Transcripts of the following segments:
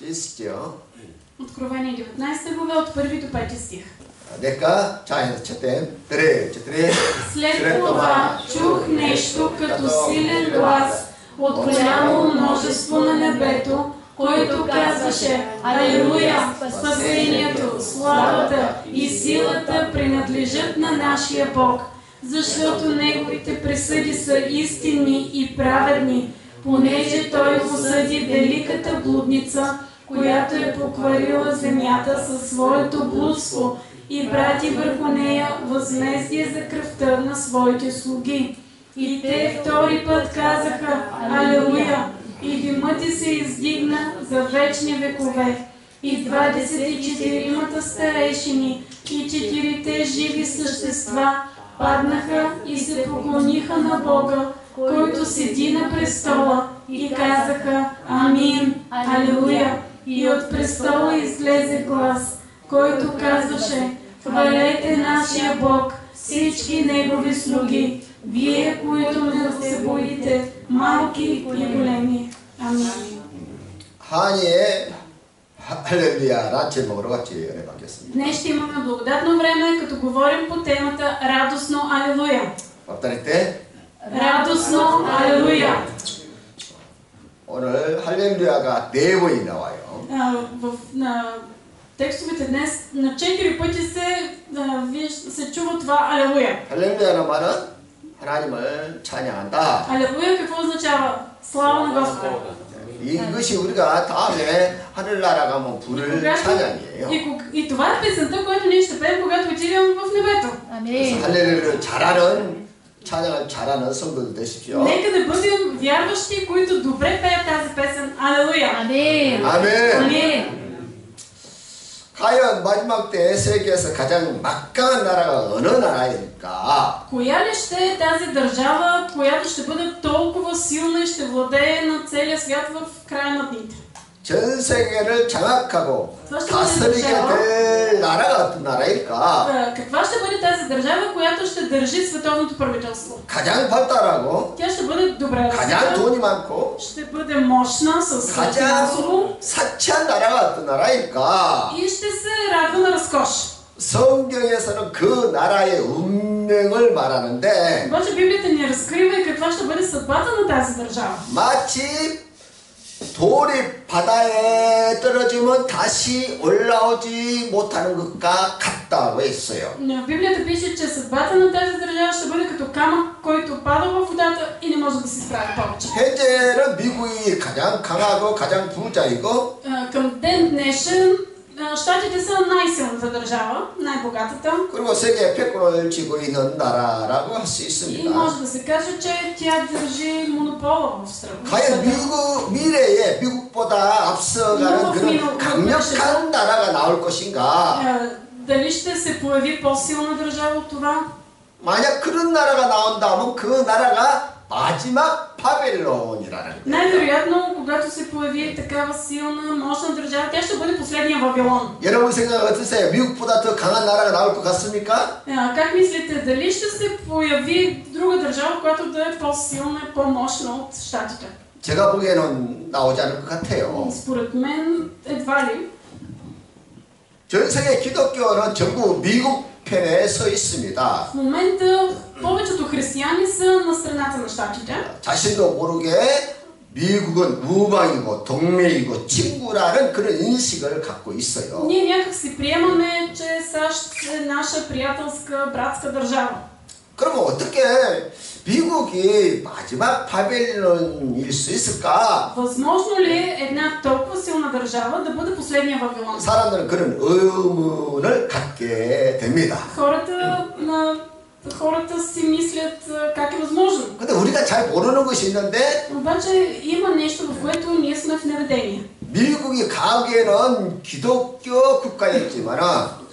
있죠. Откровение 19 глава от 1 до 5 стих. Нека чайната четем. 3-4. След това чух нещо като силен глас от голямо множество на небето, който казваше: Алелуя! Спасението, славата и силата принадлежат на нашия Бог, защото Неговите присъди са истинни и праведни, понеже Той осъди великата блудница, която е покварила земята със своето блудство и прати върху нея възмездие за кръвта на своите слуги. И те втори път казаха: Алелуя! И димът ти се издигна за вечни векове. И 24-мата старейшини и 4-те живи същества паднаха и се поклониха на Бога, който седи на престола, и казаха: Амин, Алелуя! И от престола излезе глас, който казваше: Хвалете нашия Бог, всички Негови слуги, вие, които не се боите, малки и големи. Амин. 한이의 할렐루야란 제목으로 같이 은혜 받겠습니다. Днес ще имаме благодатно време, като говорим по темата Радостно Алелуя. повтор일 때 Радостно Алелуя. 오늘 할렐루야가 4번이 나와요. На текстовете днес на 4 пъти се чува това Алелуя. 할렐루야는 말은 하나님을 찬양한다. Алелуя какво означава? Слава на Господа. 이것이 우리가 다음에 하늘나라 가면 부를 찬양이에요. И това е песента, която ние ще пеем, когато отидем в небето. 그래서 할렐루야를 잘하는 찬양을 잘하는 성도들 되십시오. Нека да бъдем вярващи, които добре пеят тази песен. Алелуя. 아멘. 아멘. Амин. 과연 마지막 때 세계에서 가장 막강한 나라가 어느 나라일까? Коя ли ще е тази държава, която ще бъде толкова силна и ще владее на целия свят в края на дните? 전 세계를 장악하고 다스리게 될 나라가 어떤 나라일까? Каква ще бъде тази държава, която ще държи световното правителство? 가장 발달하고 Тя ще бъде добре 가장 развита, 돈이 많고 ще бъде мощна с 가장 финансово 사치한 나라가 어떤 나라일까? и ще се радва на разкош. 성경에서는 그 나라의 운명을 말하는데 Обаче Библията ни разкрива и каква ще бъде съдбата на тази държава. 마치 돌이 바다에 떨어지면 다시 올라오지 못하는 것과 같다고 했어요. В Библията пише, че съдбата на тази държава ще бъде като камък, който пада във водата и не може да се справи повече. 현재는 미국이 가장 강하고 가장 부자이고 Към ден днешен Щатите са най-силната държава, най-богатата. 그리고 세계 패권을 쥐고 있는 나라라고 할 수 И 있습니다. може да се каже, че тя държи монопола в света. 과연 미래에 미국보다 앞서가는 그런 강력한 나라가 나올 것인가? Дали ще се появи по-силна държава от това? 만약 그런 나라가 나온다면 그 나라가 마지막 바벨론이라는 거예요. Най-вероятно, когато се появи такава силна, мощна държава, тя ще бъде последния Вавилон. 여러분 생각 어떠세요? 미국보다 더 강한 나라가 나올 것 같습니까? Как мислите, дали ще се появи друга държава, която да е по-силна и по-мощна от Щатите? 제가 보기에는 나오지 않을 것 같아요. Според мен, едва ли. 전 세계 기독교는 전부 미국 편에 서 있습니다. В момента повечето християни са на страната на Щатите. 자신도 모르게 미국은 우방이고 동맹이고 친구라는 그런 인식을 갖고 있어요. Ние някак си приемаме, че САЩ е наша приятелска, братска държава. 그러면 어떻게 미국이 마지막 바벨론일 수 있을까? Възможно ли е една толкова силна държава да бъде последния Вавилон? 사람들은 그런 의문을 갖게 됩니다. Хората си мислят как е възможно. 근데 우리가 잘 모르는 것이 있는데 Обаче има нещо, в което ние сме в неведение. 미국이 가기에는 기독교 국가였지만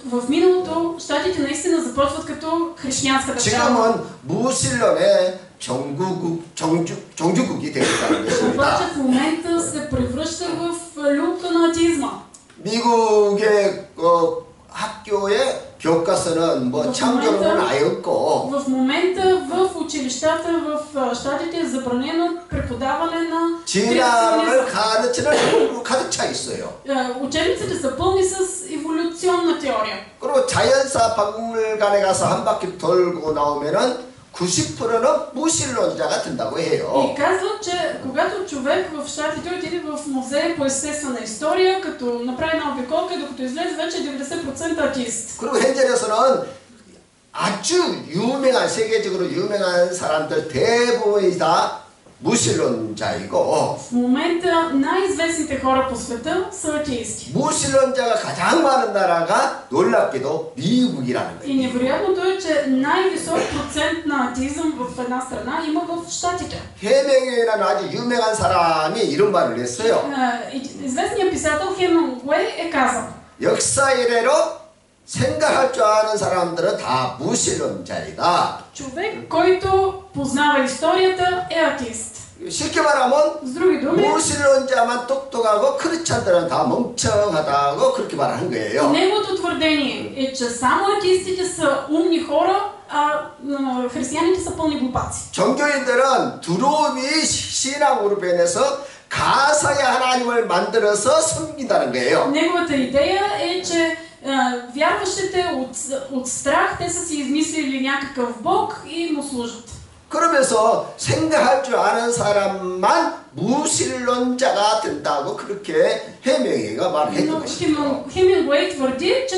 В миналото щатите наистина започват като християнска държава. 지금은 무슬림의 종주국이 되었다는 것입니다. Обаче в момента се превръща в люлка на атеизма. 미국의 학교에 교과서는 뭐 창조론은 아예 없고 В момента в училищата в щатите е забранено преподаване на 진화론을 가르치는 가득 차 있어요. Учебниците са пълни с еволюционна теория. 그리고 자연사 박물관에 가서 한 바퀴 돌고 나오면은 90%는 무신론자가 된다고 해요. И казват, че когато човек в Щатите отиде в музей по естествена история, като направи една обиколка и докато излезе вече 90% атеист. 그리고 현재로서는 아주 유명한 세계적으로 유명한 사람들 대부분이 다 무신론자이고 В момента най-известните хора по света са атеисти. 무신론자가 가장 많은 나라가 놀랍게도 미국이라는 И 거예요. невероятното е, че най-висок процент на атеизъм в една страна има в Щатите. 해명이라는 아주 유명한 사람이 이런 말을 했어요. Известният писател Хемингуей е казал: 역사 이래로 생각할 줄 아는 사람들은 다 무신론자이다. човек, който познава историята, е атеист. 쉽게 말하면 С други думи, 무신론자만 똑똑하고 크리스찬들은 다 멍청하다고 그렇게 말하는 거예요. неговото твърдение е, че само атеистите са умни хора, а християните са пълни глупаци. 종교인들은 두려움이 신앙으로 변해서 가상의 하나님을 만들어서 섬긴다는 거예요. Неговата идея е, че вярващите от страх, те са си измислили някакъв бог и му служат. 그러면서 생각할 줄 아는 사람만 무신론자가 된다고 그렇게 해명이가 말했던 Но 것이죠. Хемингуей твърди, че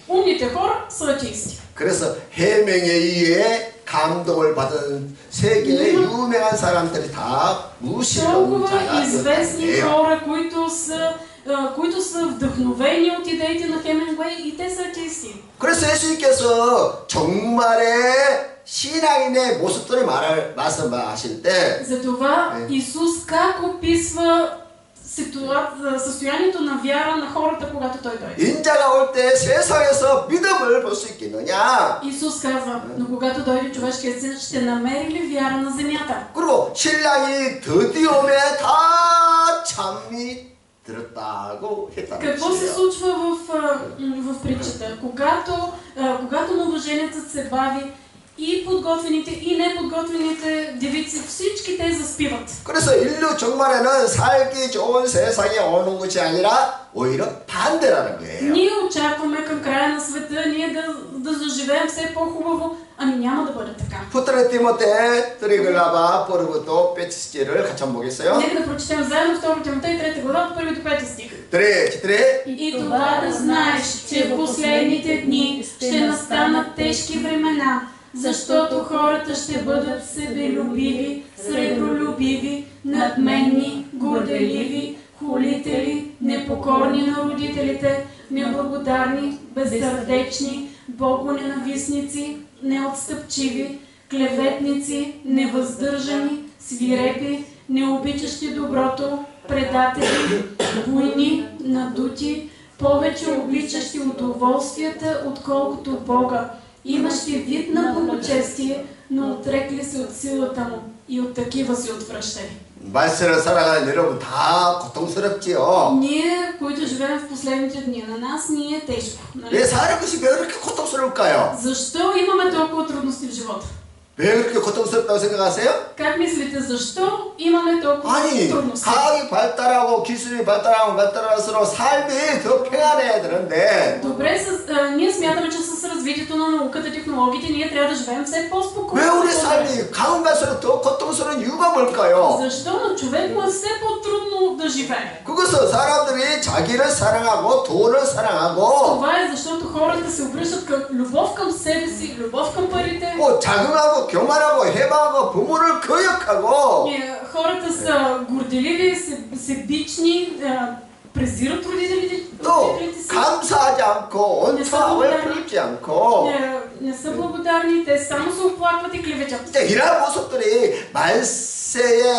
умните хора са атеисти. 그래서 해명에 의해 감동을 받은 세계의 유명한 사람들이 다 Толкова 무신론자가 известни 됐다는 хора, които са вдъхновени от идеите на Хемингуей, и те са атеисти. 그래서 예수님께서 정말의 신앙인의 모습들을 말씀하실 때 Затова Исус как описва състоянието на вяра на хората, когато Той дойде? 인자가 올 때 세상에서 믿음을 볼 수 있겠느냐? Исус казва: но когато дойде човешкият син, ще намери ли вяра на земята? 그리고 신랑이 드디어 오매 다 잠이 들었다고 했다는 Какво се 것이에요. случва в притчата? Когато новоженецът се бави, и подготвените, и неподготвените девици, всички те заспиват. 그래서 인류 종말에는 살기 좋은 세상이 오는 것이 아니라 오히려 반대라는 거예요. Ние очакваме към края на света ние да заживеем все по-хубаво, ами няма да бъде така. 부트레 티모테 드리글라바 първото 5 стих을 같이 한번 보겠어요. Нека да прочетем заедно 2 Тимотей 3 глава от 1 до 5 стих. 3. И това да знаеш, че в последните дни ще настанат тежки времена, защото хората ще бъдат себелюбиви, сребролюбиви, надменни, горделиви, хулители, непокорни на родителите, неблагодарни, безсърдечни, богоненавистници, неотстъпчиви, клеветници, невъздържани, свирепи, необичащи доброто, предатели, буйни, надути, повече обичащи удоволствията, отколкото Бога, имащи вид на благочестие, но отрекли се от силата му, и от такива се отвръщали. 말세를 살아가는 여러분 다 고통스럽지요. Ние, които живеем в последните дни, на нас ни е тежко. Нали? 왜 사는 것이 왜 그렇게 고통스러울까요? Защо имаме толкова трудности в живота? 왜 그렇게 고통스럽다고 생각하세요? Как мислите, защо имаме толкова 아니, трудности? 과학이 발달하고 기술이 발달할수록 삶이 더 평안해야 되는데 Добре, ние смятаме, че с развитието на науката, технологиите, ние трябва да живеем все по-спокойно. 왜 우리 삶이 가면 갈수록 더 고통스러운 이유가 뭘까요? Защо на човек му е все по-трудно да живее? 그것은 사람들이 자기를 사랑하고 돈을 사랑하고 Това е защото хората се обръщат към любов към себе си, любов към парите. 자긍하고 교만하고 해방하고 부모를 거역하고 Хората са горделиви, себични, презират родителите 또 си. 감사하지 않고 온유함을 베풀지 않고 Не са благодарни, те само се оплакват и клеветят. 이런 모습들이 말세에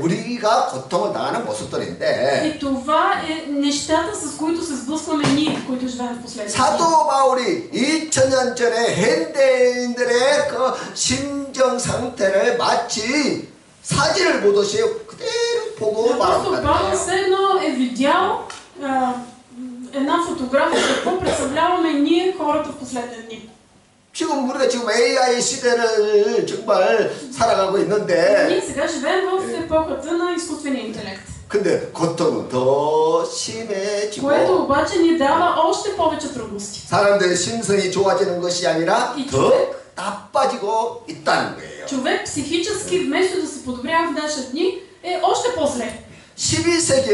우리가 고통을 당하는 모습들인데 И това е нещата, с които се сблъскваме ние, които живеем в последните дни. 사도 바울이 2000년 전에 현대인들의 그 심정 상태를 마치 사진을 보듯이 그대로 보고 Апостол Павел 말합니다. все едно е видял една фотография, какво представляваме ние, хората в последните дни. 지금 우리가 지금 AI 시대를 정말 살아가고 있는데 Ние сега живеем в епохата на изкуствения интелект. 근데 고통은 더 심해지고 което обаче ни дава още повече трудности. 사람들의 심성이 좋아지는 것이 아니라 이 더 човек- 나빠지고 있다는 거예요. Човек психически, вместо да се подобрява в наши дни, е още по-зле. 12세기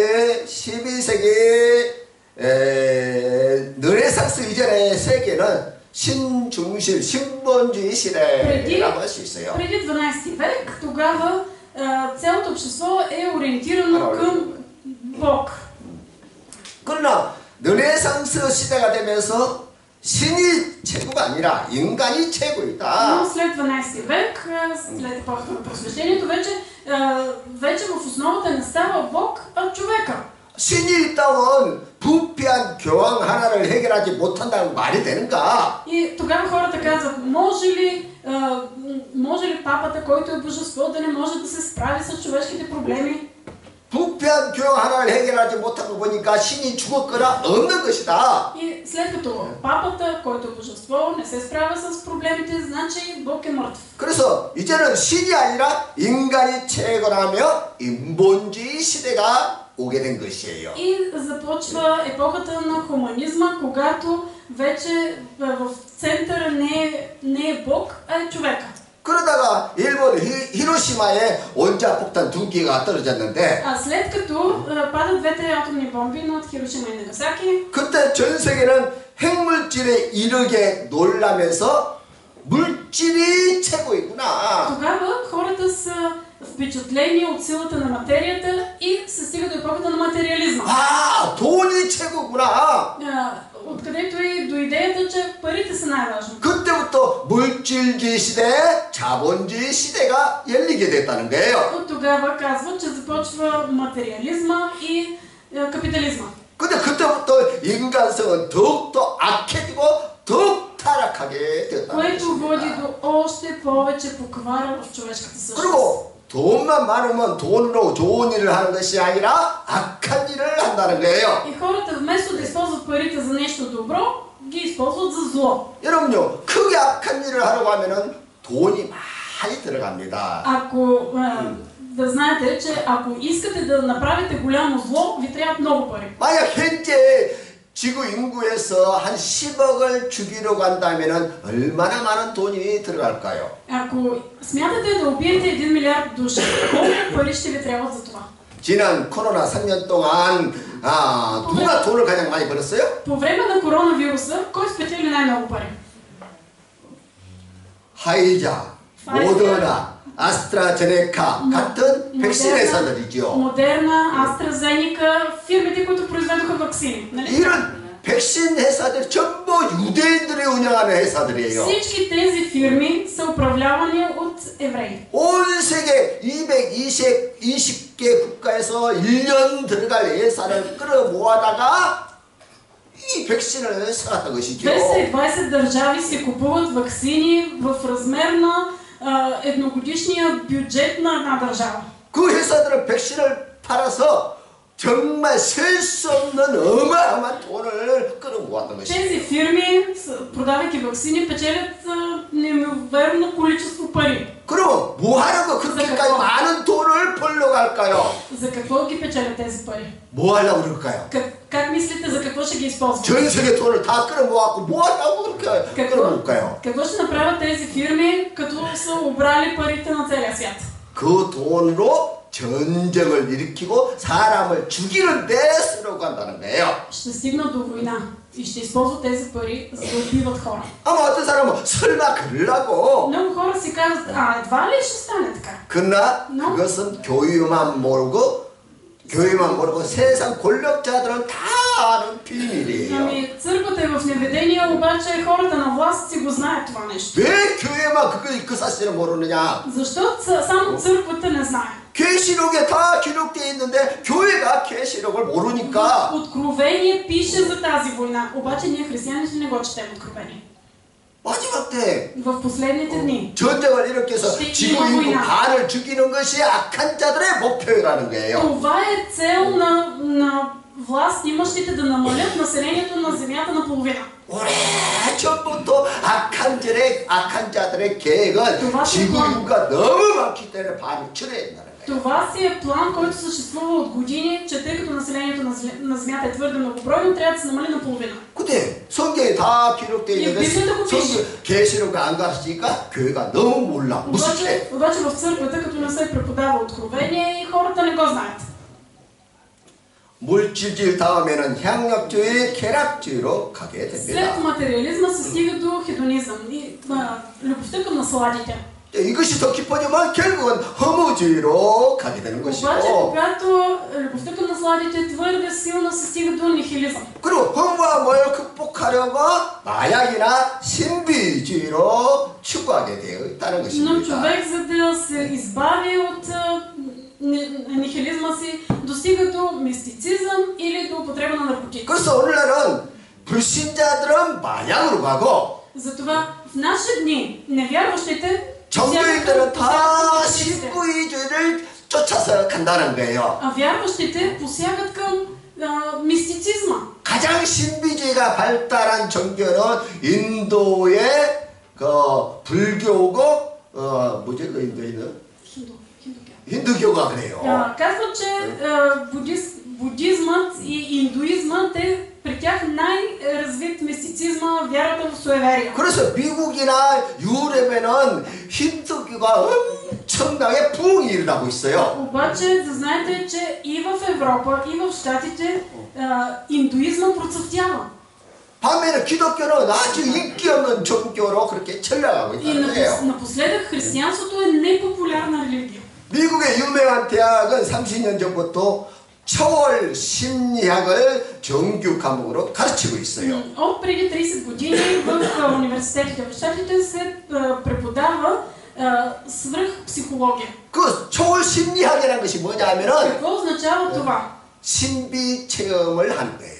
르네상스 이전의 세계는 신중심, 신본주의 시대라고 할 수 있어요. Преди 12 век, тогава цялото общество е ориентирано към Бог. 그러나 르네상스 시대가 되면서 신이 최고가 아니라 인간이 최고이다. Но след 12 век, след епохата на просвещението, вече в основата не става Бог, а човека. 신이 있다면 부패한 교황 하나를 해결하지 못한다는 말이 되는가? И тогава хората казват, може ли папата, който е божество, да не може да се справи с човешките проблеми? 부패한 교황 하나를 해결하지 못한 거 보니까 신이 죽었거나 없는 것이다. И след като папата, който е божество, не се справя с проблемите, значи Бог е мъртв. 그래서 이제는 신이 아니라 인간이 최고라며 인본주의 시대가 오게 된 것이에요. И започва епохата на хуманизма, когато вече в центъра не е Бог, а е човека. 그러다가 일본 히로시마에 원자폭탄 2개가 떨어졌는데 А след като падат двете атомни бомби над Хирошима и Нагасаки, 그때 전 세계는 핵물질에 이르게 놀라면서 물질이 최고이구나. тогава хората са впечатлени от силата на материята и се стига до епохата на материализма. 아, 돈이 최고구나. Откъдето и до идеята, че парите са най-важни. 그때부터 물질주의 시대, 자본주의 시대가 열리게 됐다는 거예요. От тогава казва, че започва материализма и капитализма. 근데 그때부터 인간성은 더욱더 악해지고 더욱 타락하게 됐다는 което води 것입니다. до още повече поквара в човешката същност. 그리고 돈만 많으면 돈으로 좋은 일을 하는 것이 아니라 악한 일을 한다는 거예요. И хората вместо да използват парите за нещо добро, ги използват за зло. 여러분요, 크게 악한 일을 하려고 하면은 돈이 많이 들어갑니다. Ако да знаете, че ако искате да направите голямо зло, ви трябват много пари. 만약 현재 지구 인구에서 한 10억을 죽이려고 한다면은 얼마나 많은 돈이 들어갈까요? Ако смятате да убиете 1 милиард души, колко пари ще ви трябват за това? 지난 코로나 3년 동안 누가 돈을 가장 많이 벌었어요? По време на коронавируса, кой спечели най-много пари? 화이자, 모더나, 아스트라제네카 같은 백신 회사들이죠. Модерна, AstraZeneca, фирмите, които произведоха ваксини. Нали? 이런 백신 회사들 전부 유대인들이 운영하는 회사들이에요. Всички тези фирми са управлявани от евреи. 온 세계 220개 국가에서 1년 들어갈 예산을 끌어모아다가 이 백신을 사는 것이죠. 220 държави се купуват ваксини в размер на едногодишния бюджет на една държава. 그 회사들은 백신을 팔아서 정말 셀 수 없는 어마어마한 돈을 끌어모았던 것이죠. Тези фирми, продавайки ваксини, печелят неимоверно количество пари. 그럼 뭐 하는 거 그렇게까지 많은 돈을 벌러 갈까요? За какво ги печелят тези пари? 뭐 하려고 그럴까요? Как мислите за какво ще ги използват? 전 세계 돈을 다 끌어모았고 뭐 하려고 그렇게 끌어모을까요? Какво ще направят тези фирми, като са обрали парите на целия свят? 그 돈으로 전쟁을 일으키고 사람을 죽이는 데 쓰려고 한다는 거예요. Ще стигнат до война и ще използват тези пари, за да убиват хора. 아마 어떤 사람은 설마 그러려고. Много хора си казват, едва ли ще стане така? 그러나 그것은 교회만 모르고 세상 권력자들은 다 아는 비밀이에요. Ами, църквата е в неведение, обаче хората на власт си го знаят това нещо. 왜 교회만 그 사실을 모르느냐? Защо само църквата не знае? 계시록에 다 기록되어 있는데 교회가 계시록을 모르니까. Откровение пише за тази война, обаче ние християните не го четем Откровение. 마지막 때 В последните дни 전쟁을 일으켜서 지구 인구 반을 죽이는 것이 악한 자들의 목표라는 거예요. това е цел на власт имащите да намалят населението на земята наполовина. 오래전부터 악한 자들의 계획은 지구 인구가 너무 많기 때문에 반을 철회한다는 거예요. Това си е план, който съществува от години, че тъй като населението на Земята е твърде многобройно, трябва да се намали наполовина. 근데 성경에 다 기록되어 있는데 성경 계시록을 안 가르치니까 교회가 너무 몰라. 무식해. Обаче в църквата, като не се преподава откровение, и хората не го знаят. 물질주의 다음에는 향락주의, 쾌락주의로 가게 됩니다. След материализма се стига до хедонизъм и любовта към насладите. 이것이 더 깊어지면 결국은 허무주의로 가게 되는 Обаче, 것이고, когато любовта към насладите е твърде силна, се стига до нихилизъм. 그리고 허무와 뭘 극복하려고 마약이나 신비주의로 추구하게 되어 있다는 Но 것입니다. човек, за да се избави от нихилизма си, достига до мистицизъм или до употреба на наркотици. 그래서 오늘날은 불신자들은 마약으로 가고, Затова в наши дни невярващите 정교인들은 다 신비주의를 쫓아서 간다는 거예요. а вярващите посягат към мистицизма. 가장 신비주의가 발달한 종교는 인도의 그 불교고, 뭐지 그 인도에는 힌두교가 그래요. Казват, че будизмът и индуизмът е при тях най-развит мистицизма, вярата в суеверия. 그래서 미국이나 유럽에는 힌두교가 엄청나게 부흥이 일어나고 있어요. Обаче да знаете, че и в Европа, и в Щатите индуизма процъфтява. 반면에 기독교는 아주 인기 없는 종교로 그렇게 전락하고 И 있다는 거예요. напоследък християнството е непопулярна религия. 미국의 유명한 대학은 30년 전부터 초월 심리학을 정규 과목으로 가르치고 있어요. От преди 30 години в университетите в Щатите се преподава свръхпсихология. 그 초월 심리학이라는 것이 뭐냐면은 Какво означава това? 신비 체험을 하는 거예요.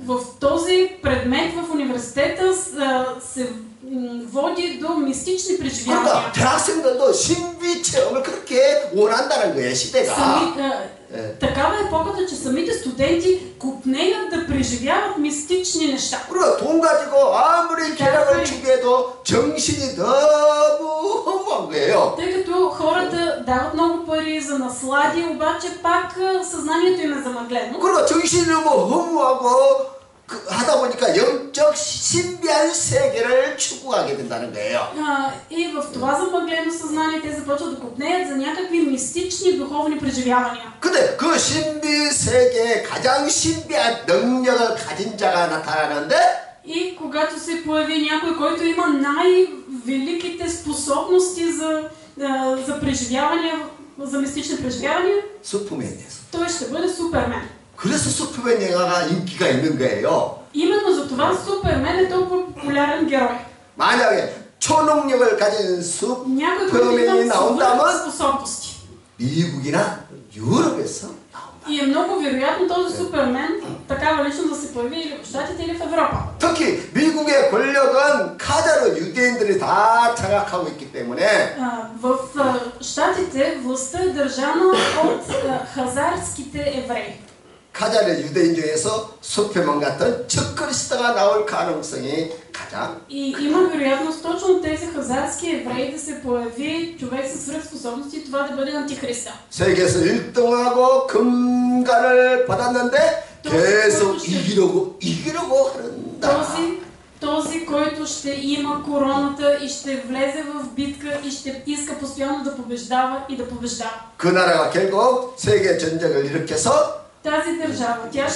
В този предмет в университета се води до мистични преживявания. 그러니까 대학생들도 신비 체험을 그렇게 원한다는 거예요, 시대가. Такава е епохата, че самите студенти купнеят да преживяват мистични неща. 그리고 돈 가지고 아무리 쾌락을 추구해도 정신이 너무 허무한 거예요. Тъй като хората дават много пари за наслади, обаче пак съзнанието им е замъглено. 그리고 정신이 너무 허무하고 하다 보니까 영적 신비한 세계를 추구하게 된다는 거예요. И в това замъглено съзнание те започват да купнеят за някакви мистични духовни преживявания. 근데 그 신비 세계에 가장 신비한 능력을 가진 자가 나타나는데 И когато се появи някой, който има най-великите способности за преживявания, за мистични преживявания, 슈퍼맨이에요. той ще бъде Супермен. 그래서 슈퍼맨 영화가 인기가 있는 거예요. Именно за това Супермен е толкова популярен герой. 만약에 초능력을 가진 Някой, който 슈퍼맨이 има 나온다면 способности. 미국이나 유럽에서 나온다. И е много вероятно този Супермен, такава личност да се появи или в Щатите, или в Европа. 특히 미국의 권력은 카자르 유대인들이 다 장악하고 있기 때문에 В Щатите властта е държана от хазарските евреи. 카자르 유대인 중에서 슈퍼맨 같은 적그리스도가 나올 가능성이 가장. И има вероятност точно от тези хазарски евреи да се появи човек със свръхспособности и това да бъде антихриста. 세계에서 1등하고 금관을 받았는데 계속 이기려고 한다. Този, който ще има короната и ще влезе в битка и ще иска постоянно да побеждава и да побеждава. 그 나라가 결국 세계 전쟁을 일으켜서 Тази държава, тя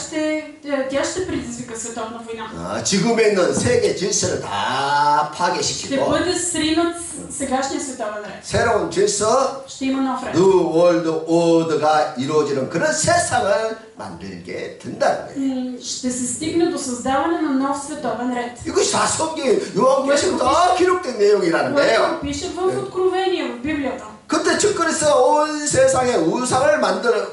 ще предизвика световна война. 지금에 있는 세계 질서를 다 Ще 파괴시키고 бъде сринат сегашния световен ред. 새로운 질서, Ще има нов ред. New World Order가 이루어지는 그런 세상을 만들게 된다는 거예요. Ще се стигне до създаване на нов световен ред. 이것이 다 성경 요한계시록 다 기록된 내용이라는 което 거예요. пише в Откровение, в Библията. 그때 적그리스도가 온 세상에 우상을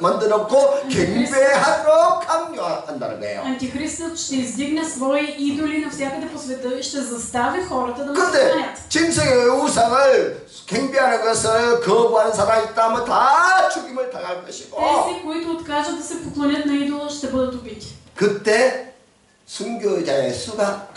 만들었고 경배하도록 강요한다는 거예요. Антихристът ще издигне свои идоли навсякъде по света и ще застави хората да му се 그런데 кланят. 짐승의 우상을 경배하는 것을 거부하는 사람이 있다면 다 죽임을 당할 것이고 Тези, които откажат да се поклонят на идола, ще бъдат убити. 그때 순교자의 수가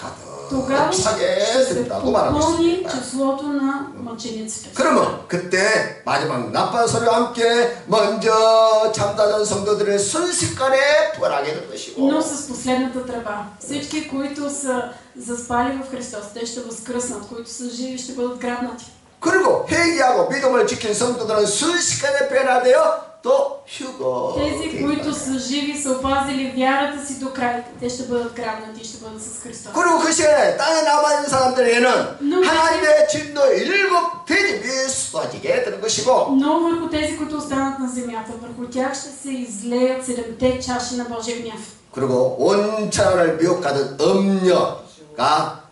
тогава 가득하게 ще се 된다고 말하고 попълни 있습니다. числото на мъчениците. 그러면 그때 마지막 나팔 소리와 함께 먼저 참다던 성도들을 순식간에 부활하게 될 것이고 Но с последната тръба. Всички, които са заспали в Христос, те ще възкръснат, които са живи, ще бъдат грабнати. 그리고 회개하고 믿음을 지킨 성도들은 순식간에 변화되어 또 Тези, 휴거. които са живи, са опазили вярата си до край. Те ще бъдат грабнати и ще бъдат с Христос. 그리고 그 시간에 땅에 남아있는 사람들에게는 하나님의 진노 7대접이 쏟아지게 되는 것이고 Но върху тези, които останат на земята, върху тях ще се излеят 7 чаши на Божия гняв. 그리고 온 천하를 미혹하던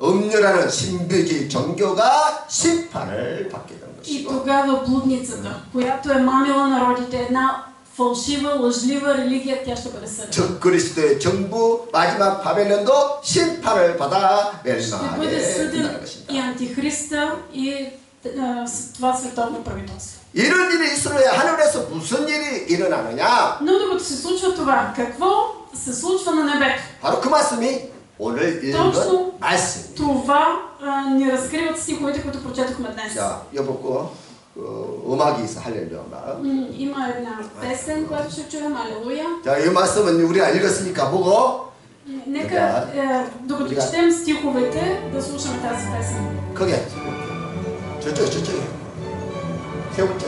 음녀라는 신비주의 종교가 심판을 받게 되는 И 것이고 тогава блудницата, която е мамила народите, една фалшива, лъжлива религия, тя ще бъде съдена. 적그리스도의 정부 마지막 바벨론도 심판을 받아 Ще бъде 멸망하게 съден 된다는 и 것입니다. антихриста и това световно правителство. 이런 일이 있으면 하늘에서 무슨 일이 일어나느냐? Но докато се случва това, какво се случва на небето? 바로 그 말씀이 오늘 읽은 точно 말씀입니다. това ни разкриват стиховете, които прочетохме днес. 자, 여보고 음악이 있어 할렐루야가. Има една песен, която ще чуем, Алелуя. 자, 이 말씀은 우리가 읽었으니까 보고 Нека, докато четем стиховете, да слушаме тази песен. 거기 저쪽에 세 번째.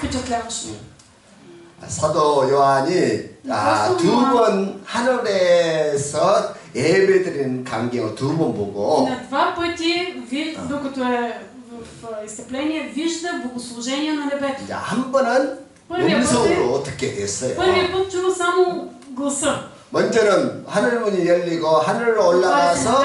впечатляващо. 사도 요한이 두 번 하늘에서 예배드리는 광경을 두 번 보고 На два пъти, докато е в изцепление, вижда богослужение на небето. 이제 한 번은 음성으로 듣게 됐어요. Първият път чува само гласа. 먼저는 하늘문이 열리고 하늘로 올라가서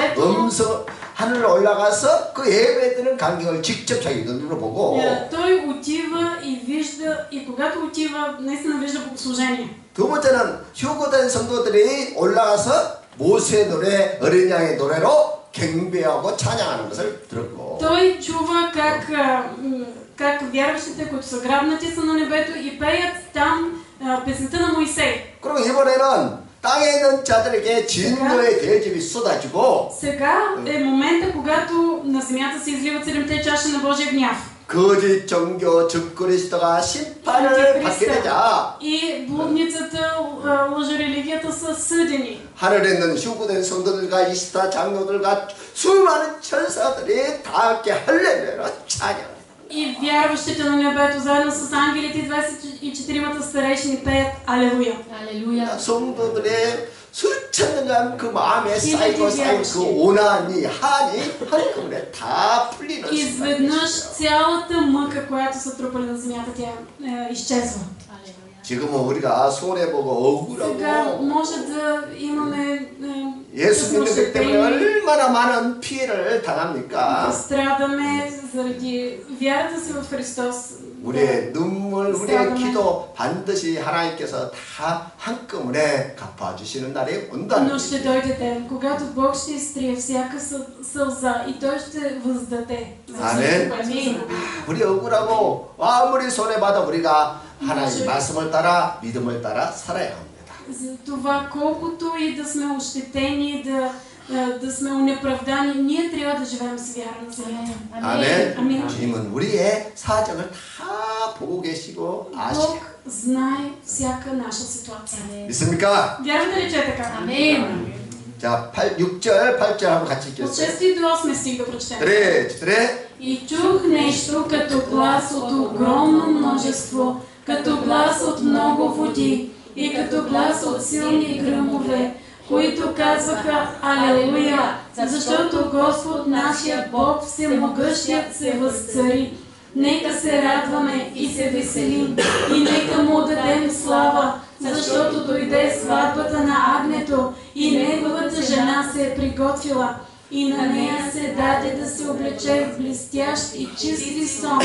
하늘로 올라가서 그 예배드리는 광경을 직접 자기 눈으로 보고 Той отива и вижда, и когато отива, наистина вижда богослужение. 두 번째는 휴거된 성도들이 올라가서 모세의 노래, 어린 양의 노래로 경배하고 찬양하는 것을 들었고 Той чува как вярващите, които са грабнати, са на небето и пеят там песента на Моисей. 그리고 이번에는 땅에 있는 자들에게 진노의 대접이 쏟아지고 Сега е момента, когато на земята се изливат седемте чаши на Божия гняв. 거짓 종교 적그리스도가 심판을 받게 되자 И блудницата, лъжерелигията са съдени. 하늘에 있는 휴구된 성도들과 24 장로들과 수많은 천사들이 다 함께 할렐루야로 찬양. И вярващите на небето, заедно с ангелите и 24-мата старейшини пеят Алелуя. Алелуя. 성도들의 수천 년간 그 마음에 쌓이고 그 오난이 한이 한꺼번에 다 풀리는 Изведнъж цялата мъка, която са трупали на земята, тя изчезва. 지금은 우리가 손해보고 Сега 억울하고 може да имаме 예수 믿는 것 때문에 얼마나 많은 피해를 당합니까? страдаме заради вярата си в Христос. 우리의 눈물, 우리의 기도 반드시 하나님께서 다 한꺼번에 갚아주시는 날이 온다는 Но ще дойде ден, когато Бог ще изтрие всяка сълза и Той ще въздаде. 아멘. 우리 억울하고 아무리 손해봐도 우리가 하나님 말씀을 따라 믿음을 따라 살아야 합니다. За това, колкото и да сме ощетени, да сме унеправдани, ние трябва да живеем с вяра на земята. 아멘. 주님은 우리의 사정을 다 보고 계시고 아시고 Бог знае всяка наша ситуация. 믿습니까? Вярвате ли, че е така? Амин. 자, 6절, 8절 한번 같이 От 읽겠어요. 6 до 8 стих да прочетем. 그래. И чух нещо като глас от огромно множество, като глас от много води и като глас от силни гръмове, които казваха Алелуя, защото Господ нашия Бог всемогъщият се възцари. Нека се радваме и се веселим и нека му дадем слава, защото дойде сватбата на агнето и неговата жена се е приготвила. И на нея се даде да се облече в блестящ и чист висон,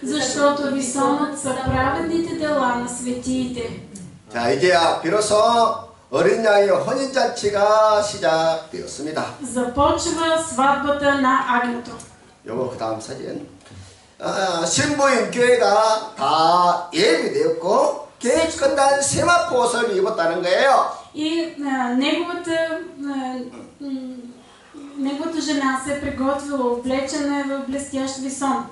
защото висонът са праведните дела на светиите. 자, 이제 비로소 어린 양의 혼인잔치가 시작되었습니다. Започва сватбата на агнето. 요거 그 다음 사진. 신부인 교회가 다 예비되었고 교회 끝난 세마포 옷을 입었다는 거예요. И неговата жена се е приготвила, облечена е в блестящ висон.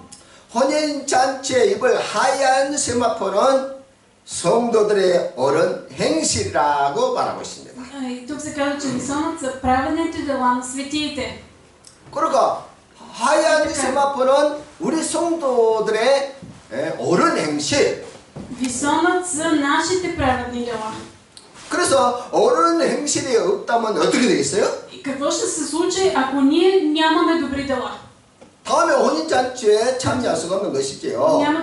혼인잔치에 입을 하얀 세마포는 성도들의 옳은 행실이라고 말하고 있습니다. И тук се казва, че висонът са праведните дела на светиите. 그러니까 하얀 세마포는 우리 성도들의 옳은 행실. Висонът са нашите праведни дела. 그래서 옳은 행실이 없다면 어떻게 되겠어요? И какво ще се случи, ако ние нямаме добри дела? 다음에 혼인잔치에 참여할 수가 없는 것이지요.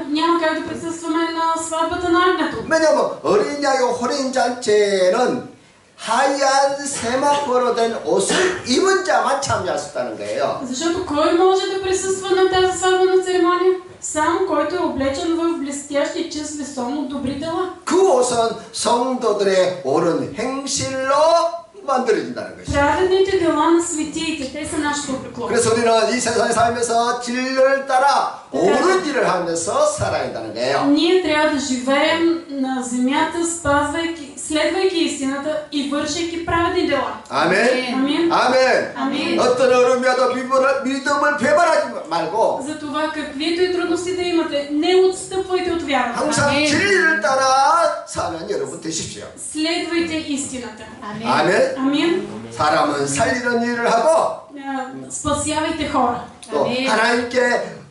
Няма как да присъстваме на сватбата на агнето. 왜냐하면 어린 양의 혼인잔치에는 하얀 세마포로 된 옷을 입은 자만 참여할 수 있다는 거예요. Защото кой може да присъства на тази сватбена церемония? Само който е облечен в блестящ и чист висон от добри дела. 그 옷은 성도들의 옳은 행실로 만들어진다는 것이죠. Праведните дела на светиите, те са нашето облекло. 그래서 우리는 이 세상에 살면서 진리를 따라 옳은 일을 하면서 살아야 한다는 거예요. Ние трябва да живеем на земята, следвайки истината и вършейки праведни дела. 아멘. Амин. 아멘. Амин. 어떤 어려움이라도 믿음을 배반하지 말고 За това, каквито и трудности да имате, не отстъпвайте от вярата. 항상 진리를 따라 사는 여러분 되십시오. Следвайте истината. 아멘. Амин. 사람은 살리는 일을 하고 Спасявайте хора. 또 하나님께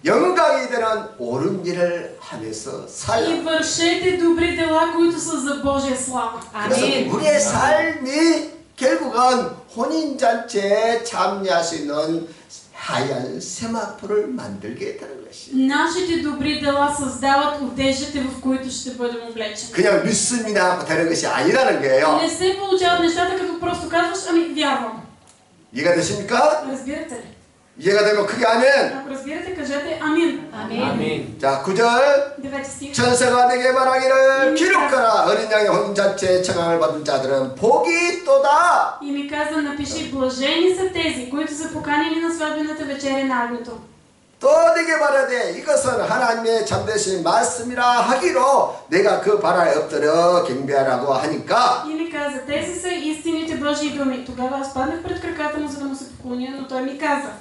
영광이 되는 옳은 일을 하면서 И 살라. вършете добри дела, които са за Божия слава. 그래서 우리의 삶이 결국은 혼인잔치에 참여할 수 있는 하얀 세마포를 만들게 되는 것이. Нашите добри дела създават одеждите, в които ще бъдем облечени. 그냥 믿습니다 하고 되는 것이 아니라는 거예요. Не се получават нещата, като просто казваш, ами вярвам. 이해가 되십니까? Разбирате ли? 이해가 되면 크게 아멘. Ако разбирате, кажете амин. 아멘. 자, 9절. 9 стих. 천사가 내게 말하기를 기록하라. 어린 양의 혼인잔치에 청함을 받은 자들은 복이 있도다. И ми каза, напиши, блажени са тези, които са поканени на сватбената вечеря на агнето. 또 내게 말하되 이것은 하나님의 참되신 말씀이라 하기로 내가 그 발에 엎드려 경배하라고 하니까 И ми каза, тези са истините Божии думи. Тогава аз паднах пред краката му, за да му се поклоня, но той ми каза,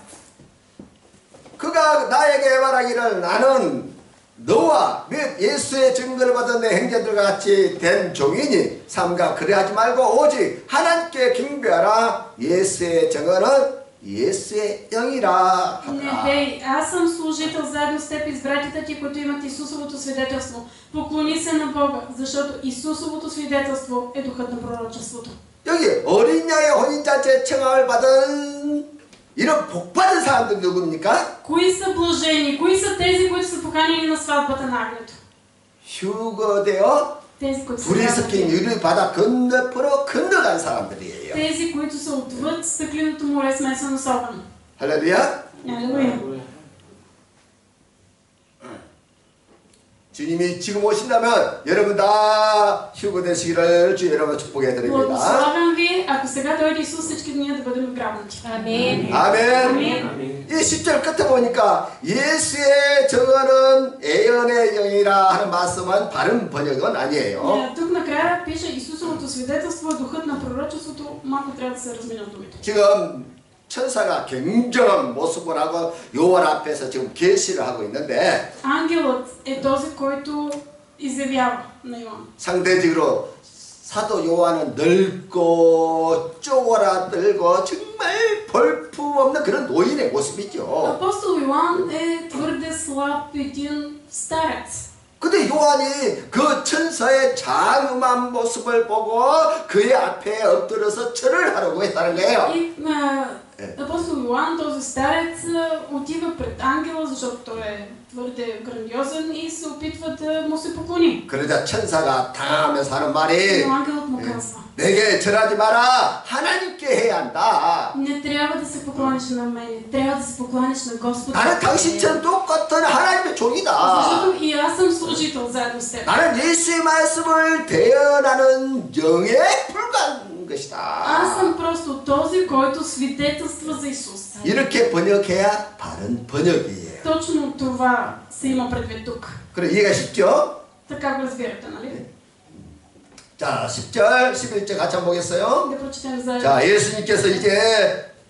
그가 나에게 말하기를 나는 너와 및 예수의 증거를 받은 내 형제들과 같이 된 종이니 삼가 그래하지 말고 오직 하나님께 경배하라. 예수의 증거는 예수의 영이라 не 하더라. дей, аз съм служител заедно с теб и с братята ти, които имат Исусовото свидетелство. Поклони се на Бога, защото Исусовото свидетелство е духът на пророчеството. 여기 어린 양의 혼인잔치에 청함을 받은 이런 복받은 사람들 누굽니까? Кои са блажени? Кои са тези, които са поканени на сватбата на агнето? 휴거되어 Тези, които са 불이 вярвали. 섞인 유리 바다 건너편으로 건너간 사람들이에요. Тези, които са отвъд стъкленото море, смесено с огън. 할렐루야. Алелуя. 주님이 지금 오신다면 여러분 다 휴거되시기를 주 여러분 축복해 드립니다. Благославям ви, ако сега дойде Исус, всички ние да бъдем вграбнати. 아멘. 아멘. 이 10절 끝에 보니까 예수의 정언은 애연의 영이라 하는 말씀은 바른 번역은 아니에요. Тук накрая пише Исусовото свидетелство е духът на пророчеството. Малко трябва да се размине от думите. 지금 천사가 굉장한 모습을 하고 요한 앞에서 지금 계시를 하고 있는데 Ангелът е този, който изявява на Йоан. 상대적으로 사도 요한은 늙고 쪼그라들고 정말 볼품없는 그런 노인의 모습이죠. Апостол Йоан е твърде слаб един старец. 근데 요한이 그 천사의 장엄한 모습을 보고 그의 앞에 엎드려서 절을 하려고 했다는 거예요. И апостол Йоан, този старец, отива пред ангела, защото той е твърде грандиозен и се опитва да му се поклони. 그러자 천사가 당하면서 하는 말이 Но ангелът му казва, 내게 절하지 마라. 하나님께 해야 한다. не трябва да се поклониш на мене, трябва да се поклониш на Господа. 나는 당신처럼 똑같은 하나님의 종이다. Защото и аз съм служител заедно с теб. 나는 예수의 말씀을 대언하는 영에 불과한 것이다. Аз съм просто този, който свидетелства за Исус. 이렇게 번역해야 바른 번역이에요. Точно това се има предвид тук. 그래 이해가 쉽죠? Така го разбирате, нали? 자, 10절, 11절 같이 한번 보겠어요. Да прочетем заедно. 자, 예수님께서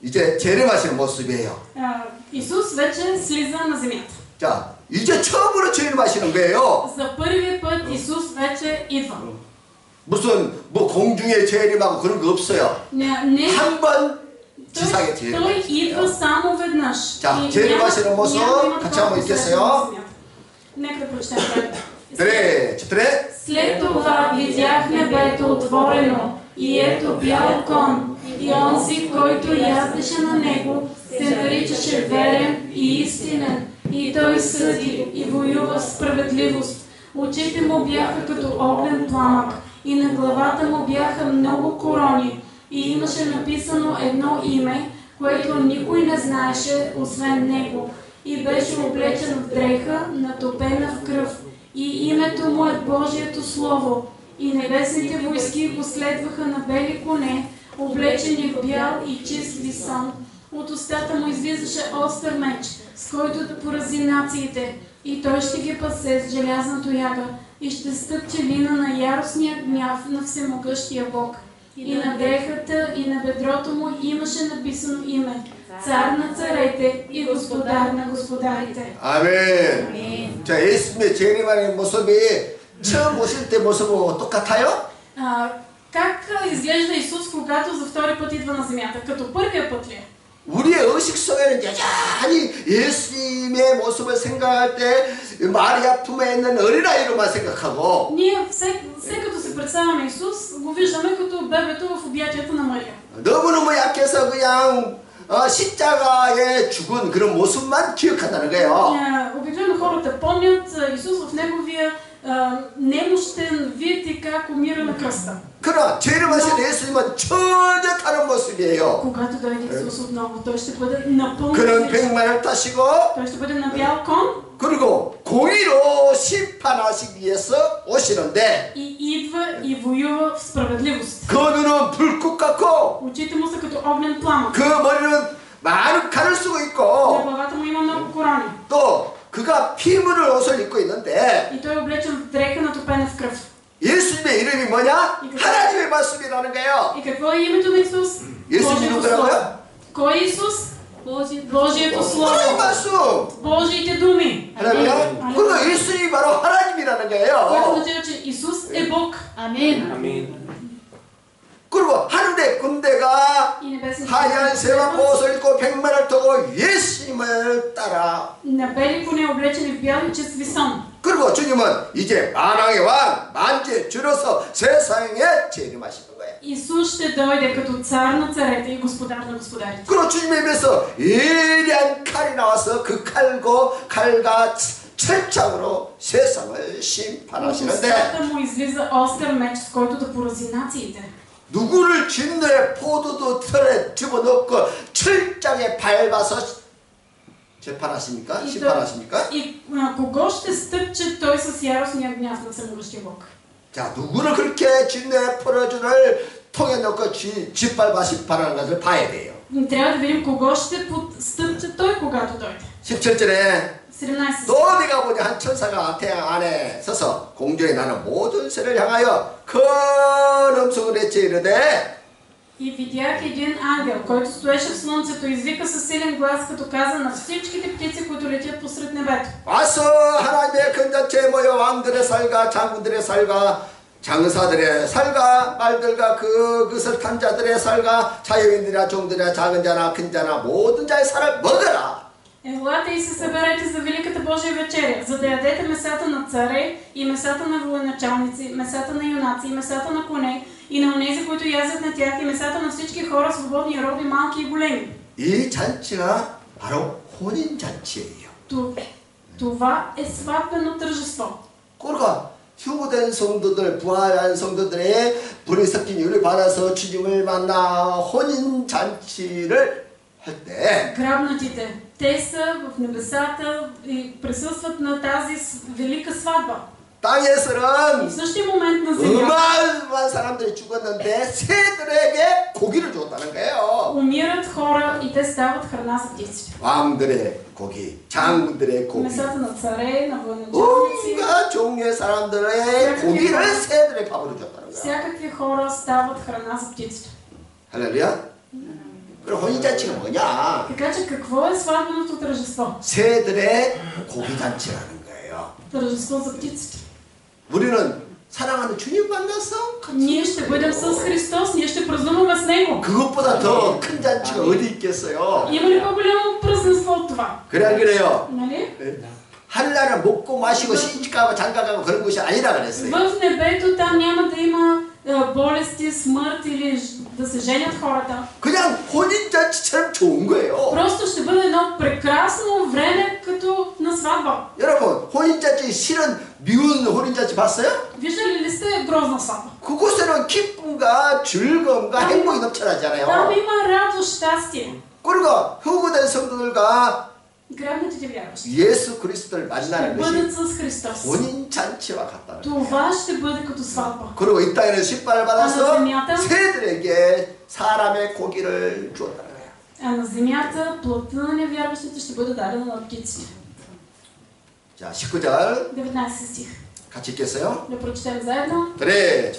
이제 재림하시는 모습이에요. Исус вече слиза на земята. 자, 이제 처음으로 재림하시는 거예요. За първи път Исус вече идва. 무슨 뭐 공중에 재림하고 그런 거 없어요. Не, 한 번 지상에 той 재림하시는 идва 거예요. само веднъж. 자, И 재림하시는 няма 모습 да има 같이 такова 한번 посрещане 읽겠어요. на земята. Нека да прочетем заедно. 그래. След това видях небето отворено и ето бял кон, и онзи, който яздеше на него, се наричаше верен и истинен, и той съди и воюва в справедливост. Очите му бяха като огнен пламък, и на главата му бяха много корони, и имаше написано едно име, което никой не знаеше, освен него, и беше облечен в дреха, натопена в кръв. И името му е Божието Слово. И небесните войски го следваха на бели коне, облечени в бял и чист висон. От устата му излизаше остър меч, с който да порази нациите. И той ще ги пасе с желязна тояга и ще стъпче лина на яростния гняв на всемогъщия Бог. И на дрехата и на бедрото му имаше написано име Цар на царете и Господар на господарите. 아멘. 자, 예수님의 재림하는 모습이 처음 오실 때 모습하고 똑같아요? Как изглежда Исус, когато за втори път идва на земята? Като първия път ли? 우리의 의식 속에는 여전히 예수님의 모습을 생각할 때 마리아 품에 있는 어린아이로만 생각하고 Ние все като се представяме Исус, го виждаме като бебето в обятията на Мария. 너무너무 약해서 그냥 십자가에 죽은 그런 모습만 기억한다는 거예요. Обикновено хората помнят Исус в неговия немощен вид и как умира на кръста. 그러나 죄를 마신 예수님은 전혀 다른 모습이에요. Когато дойде Исус отново, той ще бъде напълно 그는 различен. 백마를 타시고 Той ще бъде на бял кон 그리고 공의로 심판하시기 위해서 오시는데 и идва и воюва в справедливост. 그 눈은 불꽃 같고 Очите му са като огнен пламък. 그 머리는 많은 칼을 쓰고 На 있고 главата му има много корони. 또 그가 피 묻은 옷을 입고 있는데 И той е облечен в дреха натопена в кръв. 예수님의 이름이 뭐냐? 하나님의 말씀이라는 거예요. И какво е името на Исус? 예수님 Божието 누구라고요? Слово. Кой е Исус? Божието 하나님 Слово. 말씀. Божиите думи. 할렐루야. 그러니까 예수님이 바로 하나님이라는 Което 거예요. означава, че Исус е Бог. Амин. 그리고 하늘의 군대가 И небесните 하얀 세마포 옷을 입고 백마를 타고 예수님을 따라. на бели коне, облечени в бял и чист висон. 그리고 주님은 이제 만왕의 왕, 만주의 주로서 세상에 재림하시는 거예요. Исус ще дойде като цар на царете и господар на господарите. 그리고 주님의 입에서 예리한 칼이 나와서 그 칼과 철장으로 세상을 심판하시는데 устата му излиза остър меч, с който да порази нациите. 누구를 진노의 포도도 틀에 집어넣고 철장에 밟아서 재판하십니까? 심판하십니까? И кого ще стъпче той с яростния гняв на всемогъщия Бог? 자, 누구를 그렇게 진노의 포도주를 통에 넣고 짓밟아 심판하는 것을 봐야 돼요. Трябва да видим кого ще стъпче той, когато дойде. 17절에 17. 또 내가 보니 한 천사가 태양 안에 서서 공중에 나는 모든 새를 향하여 큰 음성을 외쳐 이르되 И видях един ангел, който стоеше в слънцето и извика със силен глас, като каза на всичките птици, които летят посред небето. 와서 하나님의 큰 잔치에 모여 왕들의 살과 장군들의 살과 장사들의 살과 말들과 그것을 탄 자들의 살과 자유인들이나 종들이나 작은 자나 큰 자나 모든 자의 살을 먹어라. Елате и се съберете за великата Божия вечеря, за да ядете месата на царе и месата на военачалници, месата на юнаци и месата на коне и на онези, които язят на тях и месата на всички хора, свободни роби, малки и големи. 이 잔치가 바로 혼인 잔치예요. Това е сватбено тържество. 그러니까 휴무된 성도들, 부활한 성도들의 불이 섞인 유를 받아서 주님을 만나 혼인 잔치를 할 때 Грабнатите, те са в небесата и присъстват на тази велика сватба. И 땅에서는 в същия момент на земята 어마어마한 사람들이 죽었는데 새들에게 고기를 줬다는 거예요. умират хора и те стават храна за птиците. 왕들의 고기, 장군들의 고기, Месата на царе, на военачалници, 온갖 종류의 사람들의 고기를 새들의 밥으로 줬다는 거야. всякакви хора стават храна за птиците. 할렐루야. 그럼 혼인잔치가 뭐냐? Така че какво е сватбеното тържество? 새들의 고기잔치라는 거예요. Тържество за птиците. 우리는 사랑하는 주님 만났어? Ние ще бъдем с Христос, ние ще празнуваме с Него. 그것보다 더 큰 잔치가 어디 있겠어요? Има ли по-голямо празненство от това? 그래 안 그래요? Нали? 하늘나라는 먹고 마시고 시집가고 장가가고 그런 것이 아니라 그랬어요. В небето там няма да има болести, смърт или да се женят хората. 그냥 혼인잔치처럼 좋은 거예요. Просто ще бъде едно прекрасно време като на сватба. 여러분 혼인잔치 실은 미운 혼인잔치 봤어요? Виждали ли сте грозна сватба? 그곳에는 기쁨과 즐거움과 행복이 Там 넘쳐나잖아요. има радост, щастие. 그리고 후구된 성도들과 Грабнатите вярващи 예수 그리스도를 ще 만나는 бъдат 것이 с Христос. 혼인잔치와 같다는 거예요. Това ще бъде като сватба. 그리고 이 땅에는 십발을 받아서 земята? 새들에게 사람의 고기를 주었다는 거예요. А на земята плътта на невярващите ще бъде дадена на птиците. 자, 19절 19 стих. 같이 읽겠어요? Да прочетем заедно. 그래.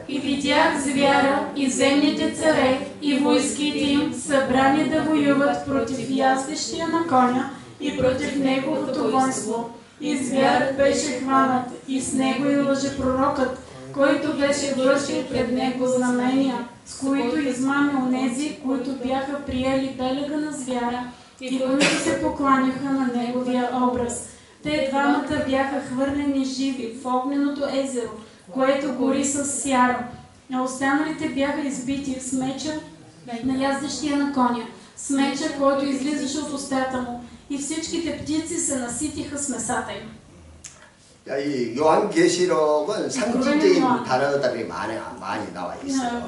И видях звяра и земните царе и войските им събрани да воюват против яздещия на коня и против неговото воинство. И звярът беше хванат и с него и лъжепророкът, който беше вършил пред него знамения, с които измами онези, които бяха приели белега на звяра и които се покланяха на неговия образ. Те двамата бяха хвърлени живи в огненото езеро, което гори с сяра, а останалите бяха избити с меча на яздещия на коня, с меча, който излизаше от устата му, и всичките птици се наситиха с месата им. 야, 이 요한계시록은 상징적인 단어들이 많이 나와 있어요.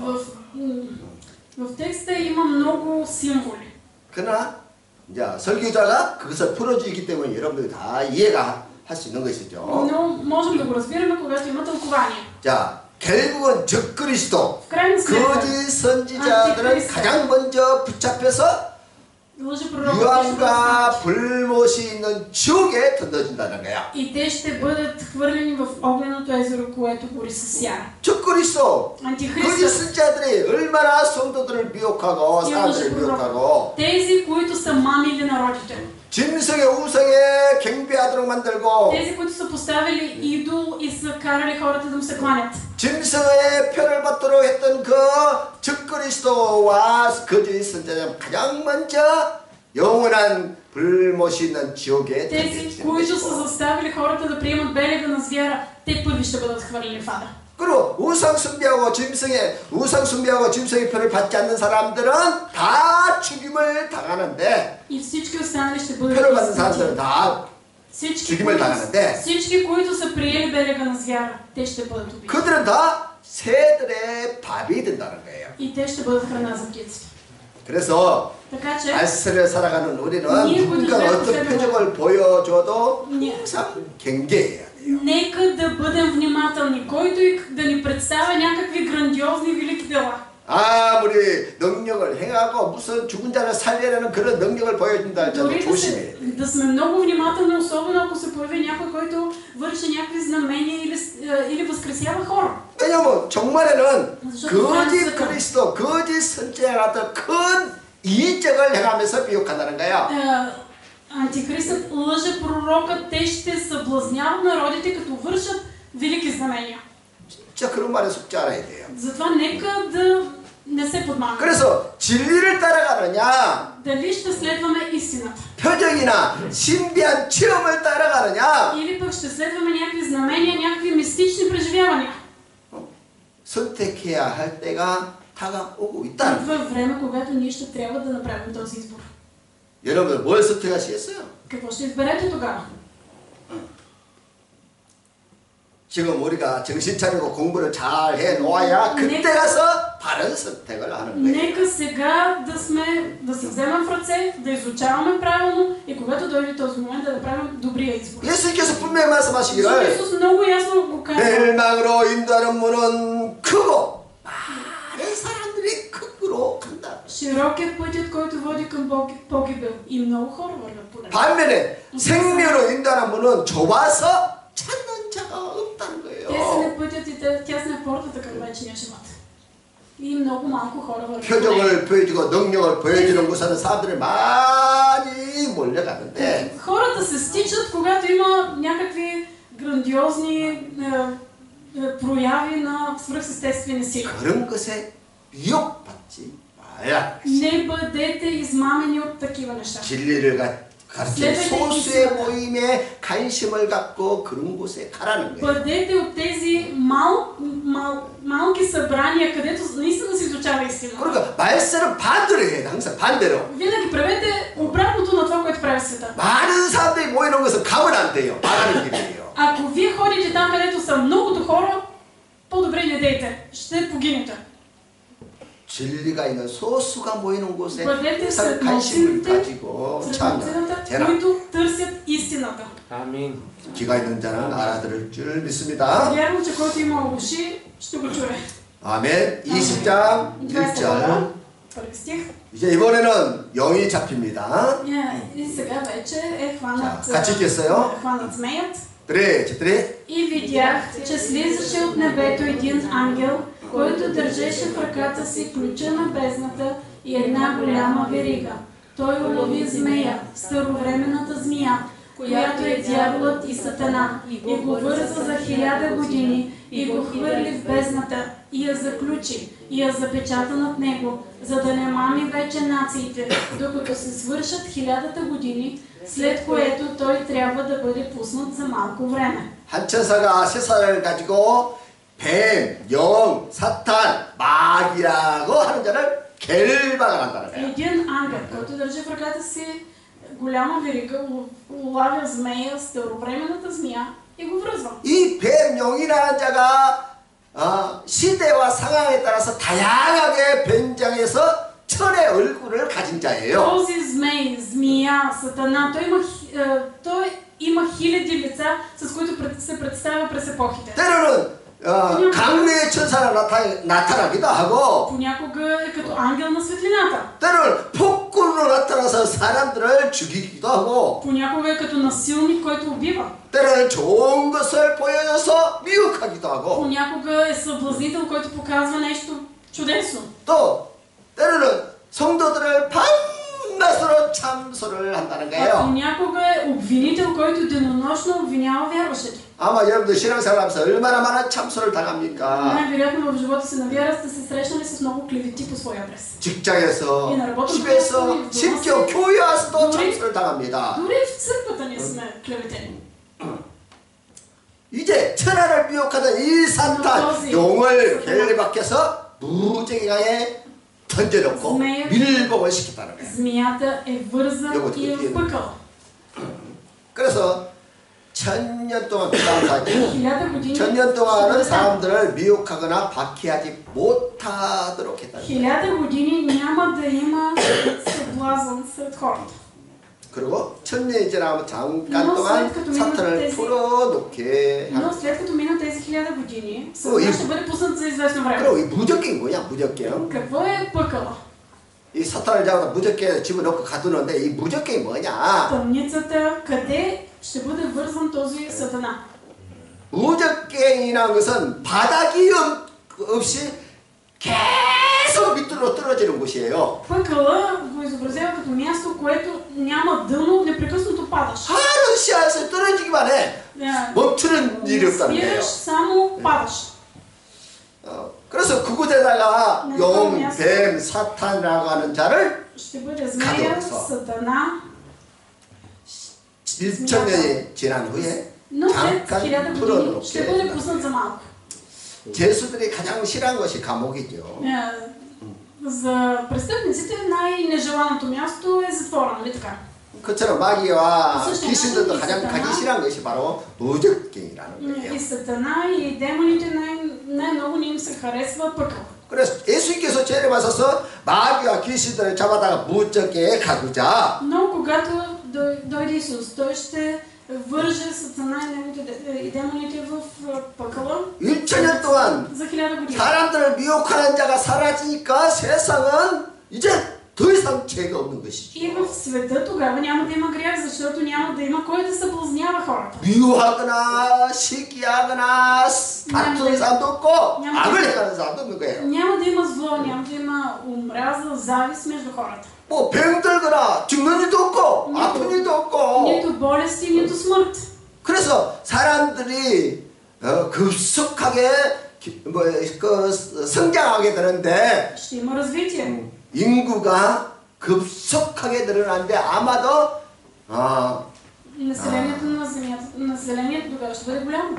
В текста има много символи. 그러나 이제 설교자가 그것을 풀어주기 때문에 여러분들이 다 이해가 할 수 있는 것이죠. Но можем да го разбираме, когато има тълкование. 자, 결국은 적그리스도, В крайна сметка, 거짓 선지자들은 가장 먼저 붙잡혀서 유황과 불못이 있는 지옥에 던져진다는 거야. И те ще бъдат хвърлени в огненото езеро, което гори с сяра. 적그리스도, 거짓 선지자들이 얼마나 성도들을 미혹하고 사람들을 미혹하고 тези, които са мамили народите. 짐승의 우상에 경배하도록 만들고 Тези, които са поставили идол и са карали хората да му се кланят. 짐승의 표를 받도록 했던 그 적그리스도와 거짓 선지자는 가장 먼저 영원한 불못이 있는 지옥에 Тези, които са заставили хората да приемат белега на звяра, те първи ще бъдат хвърлени в ада. 그리고 우상숭배하고 짐승의 표를 받지 않는 사람들은 다 죽임을 당하는데 И всички останали ще бъдат 표를 받는 사람들은 다 죽임을 당하는데 всички, които са приели белега на звяра, те ще бъдат убити. 그들은 다 새들의 밥이 된다는 거예요. И те ще бъдат храна за птиците. 그래서 Така че 말씀을 살아가는 우리는 누군가 어떤 표적을 보여줘도 항상 경계해야 돼요. нека да бъдем внимателни, който и да ни представя някакви грандиозни велики дела. 아무리 능력을 행하고 무슨 죽은 자를 살려내는 그런 능력을 보여준다 할지라도 조심해야 돼. Да сме много внимателни, особено ако се появи някой, който върши някакви знамения или възкресява хора. 왜냐면 종말에는 거짓 그리스도, 거짓 선지자 같은 큰 이적을 행하면서 미혹한다는 거야. Антихристът, лъже пророкът, те ще съблазняват народите, като вършат велики знамения. 진짜 그런 말에 속지 않아야 돼요. затова нека да не се подмамаме. 그래서 진리를 따라가느냐, Дали ще следваме истината? 표적이나 신비한 체험을 따라가느냐, Или пък ще следваме някакви знамения, някакви мистични преживявания? 선택해야 할 때가 다가오고 있다는 Това е време, когато ние ще трябва да направим този избор. 여러분 뭘 선택하시겠어요? Какво ще изберете тогава? 지금 우리가 정신 차리고 공부를 잘 해 놓아야 그때 가서 바른 선택을 하는 거예요. Нека сега да се вземем в ръце, да изучаваме правилно и когато дойде този момент да направим добрия избор. 예수님께서 분명히 말씀하시기를 Исус много ясно го казва. 멸망으로 인도하는 문은 크고 많은 사람들이 거꾸로 간다. Широк е пътят, който води към погибел и много хора вървят по него. 반면에 생명으로 인도하는 문은 좁아서 찾는 자가 없다는 거예요. Тесен е пътят и тясна е портата към вечния живот. И много малко хора вървят по него. 표적을 보여주고 능력을 보여주는 곳에는 사람들이 많이 몰려가는데 Хората се стичат, когато има някакви грандиозни прояви на свръхестествени сили. 그런 것에 미혹받지 마야. Не бъдете измамени от такива неща. 진리를 가르치는 소수의 모임에 관심을 갖고 그런 곳에 가라는 거예요. Бъдете от тези малки събрания, където наистина се изучава истина. 그러니까 말씀은 반대로 해야 돼. 항상 반대로. Винаги правете обратното на това, което прави света. 많은 사람들이 모이는 것은 가면 안 돼요. 망하는 길이에요. Ако вие ходите там, където са многото хора, по-добре не дейте. Ще погинете. 진리가 있는 소수가 모이는 곳에 бъдете 항상 сред 관심을 малцините, 가지고 сред 참여해라. малцината, които търсят истината. 아멘. 귀가 있는 자는 알아들을 줄 믿습니다. Вярвам, че който има уши, ще го чуе. 아멘. 20장 1절. Първи стих. 이제 이번에는 영이 잡힙니다. И сега вече е хванат змеят. 3. И видях, че слизаше от небето един ангел, който държеше в ръката си ключа на бездната и една голяма верига. Той улови змея, старовременната змия, която е дяволът и Сатана, и го върза за 1000 години и го хвърли в бездната и я заключи и я запечата над него, за да не мами вече нациите, докато се свършат 1000 години, след което той трябва да бъде пуснат за малко време. 한 천사가 세상을 가지고 뱀, 영, 사탄, 마귀라고 하는 자를 결박을 한다는 거예요. Един ангел, който държи в ръката си голяма верига, улавя змея, старовременната змия и го връзва. 이 뱀용이라는 자가 시대와 상황에 따라서 다양하게 변장해서 천의 얼굴을 가진 자예요. Този змей, змия, сатана, той има хиляди лица, с които се представя през епохите. 때로는 강류의 천사로 나타나기도 하고 Понякога е като ангел на светлината. 때로는 폭군으로 나타나서 사람들을 죽이기도 하고 Понякога е като насилник, който убива. 때로는 좋은 것을 보여줘서 미혹하기도 하고 Понякога е съблазнител, който показва нещо чудесно. 또 때로는 성도들을 밤낮으로 참소를 한다는 А 거예요. понякога е обвинител, който денонощно обвинява вярващите. 아마 여러분들 신앙생활 하면서 얼마나 많은 참소를 당합니까? Най-вероятно в живота си на вяра сте се срещнали с много клевети по своя адрес. 직장에서, 이 나라보다 집에서, 그렇고, 심지어 그것은 교회 와서도 우리- 참소를 당합니다. Дори в църквата ние сме клеветени. 이제 천하를 미혹하던 이 산탄 용을 결박해서 무저기강에 던져놓고 밀봉을 시켰다는 거예요. Змията е вързан и е впъкала. 그래서 1000년 동안 기다려야지. 1000 години. 1000년 동안은 사람들을 미혹하거나 박해하지 못하도록 했다는 거예요. 1000 години няма да има съблазън сред хората. 그리고 1000년이 지나면 잠깐 Но 동안 след като минат 사탄을 тези- 풀어놓게 Но 합니다. след като минат тези 1000 години, и- Сатана ще бъде пуснат за известно време. 그리고 이 무적갱이 뭐냐 무적갱? Какво е пъкала? 이 사탄을 잡아서 무적갱에 집어넣고 가두는데 이 무적갱이 뭐냐? Тъмницата, къде ще бъде вързан този Сатана? 무적갱이라는 것은 바닥이 없이 계속 밑으로 떨어지는 곳이에요. Пъкала го изобразява като място, което няма дъно, непрекъснато падаш. 하루 씨앗에 떨어지기만 해. 멈추는 일이 Не 없다는 спираш, 거예요. само падаш. 그래서 그곳에다가 네, 용, 그럼요. 뱀, 사탄이라고 하는 자를 Ще бъде змея, 가둬서. Сатана. 1000년이 지난 후에 Но след 잠깐 1000 години ще бъде 풀어놓게 пуснат за малко. 죄수들이 가장 싫어한 것이 감옥이죠. За престъпниците най-нежеланото място е затвора, нали така? 그처럼 마귀와 사실 귀신들도 하나님이 가장 가기 있었잖아. 싫어한 것이 바로 무적갱이라는 И 거예요. Сатана, и демоните най-много не им се харесва пъкъл. 그래서 예수님께서 재림하셔서 마귀와 귀신들을 잡아다가 무적갱에 가두자. Но когато дойде Исус, той ще върже Сатана и демоните в пъкъла 1000년 동안 за 1000 години. 사람들을 미혹하는 자가 사라지니까 세상은 이제 더 이상 죄가 없는 것이죠. И в света тогава няма да има грях, защото няма да има кой да съблазнява хората. 미워하거나 시기하거나 다투는 사람도 없고 악을 행하는 사람도 없는 거예요. Няма да има зло, няма да има омраза, завист между хората. 뭐 병들거나 죽는 일도 없고 아픈 일도 없고 Нито болести, нито смърт. 그래서 사람들이 급속하게 성장하게 되는데 Ще има развитие. 인구가 급속하게 늘어나는데 아마도 Населението на Земята, населението тогава ще бъде голямо.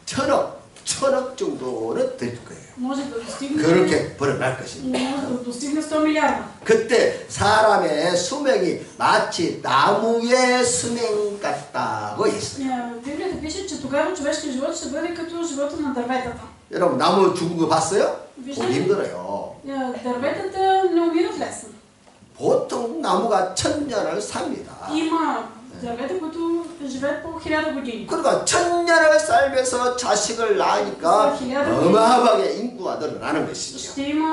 천억 정도는 될 거예요. Може да достигне, 그렇게 벌어날 것입니다. може да достигне 100 милиарда. 그때 사람의 수명이 마치 나무의 수명 같다고 했어요. В Библията пише, че тогава човешкият живот ще бъде като живота на дърветата. 여러분 나무 죽은 거 봤어요? Вижте 보기 ли? 힘들어요. Дърветата не умират лесно. 보통 나무가 1000년을 삽니다. Има дървета, които живеят по 1000 години. 그러니까 1000년을 살면서 자식을 낳으니까 어마어마하게 인구가 늘어나는 것이죠. Ще има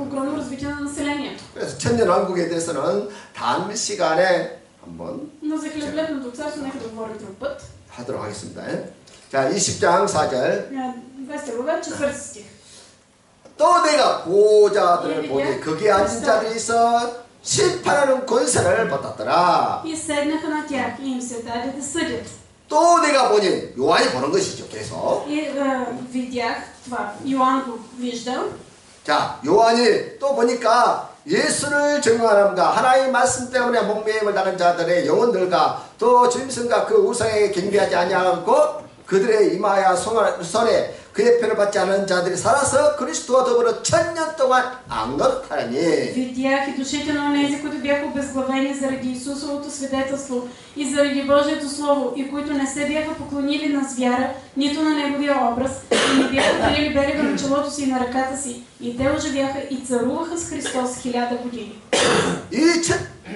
огромно развитие на населението. 그래서 1000년 왕국에 대해서는 다음 시간에 한번 Но за хилядолетното царство нека да говорим друг път. 하도록 하겠습니다. 자, 20장 4절. 20 глава, 4 стих. 또 내가 보호자들을 보니 거기에 앉은 자들이 있어 심판하는 권세를 받았더라. И седнаха на тях и им се даде да съдят. 또 내가 보니 요한이 보는 것이죠. 계속. И видях това. Йоан го виждал. 자, 요한이 또 보니까 예수를 증언함과 하나님의 말씀 때문에 목매임을 당한 자들의 영혼들과 또 짐승과 그 우상에게 경배하지 아니하고 그들의 이마야 손에 그의 표를 받지 않은 자들이 살아서 그리스도와 더불어 1000년 동안 악노릇하니. Видях и душите на онези, които бяха обезглавени заради Исусовото свидетелство и заради Божието Слово, и които не се бяха поклонили на звяра, нито на неговия образ, и не бяха приели белега на челото си и на ръката си, и те оживяха и царуваха с Христос 1000 години.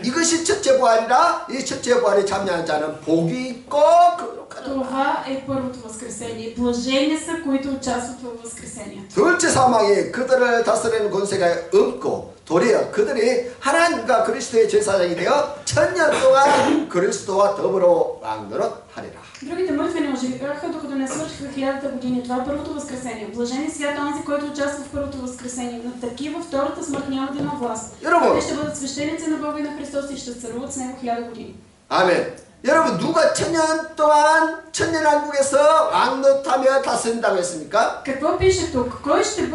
이것이 첫째 부활이라 이 첫째 부활에 참여한 자는 복이 있고 거룩하다. Това е първото възкресение. Блажени са, които участват във възкресението. 둘째 사망이 그들을 다스리는 권세가 없고 도리어 그들이 하나님과 그리스도의 제사장이 되어 1000년 동안 그리스도와 더불어 왕노릇하리라. Другите мъртви не оживяха, докато не свършиха 1000 години. Това е първото възкресение. Блажени свят онзи, който участва в първото възкресение. На такива втората смърт няма да има власт. Те ще бъдат свещеници на Бога и на Христос и ще царуват с Него 1000 години. 아멘. 여러분 누가 1000년 동안 천년왕국에서 왕노릇하며 다스린다고 했습니까? Какво пише тук? Кой ще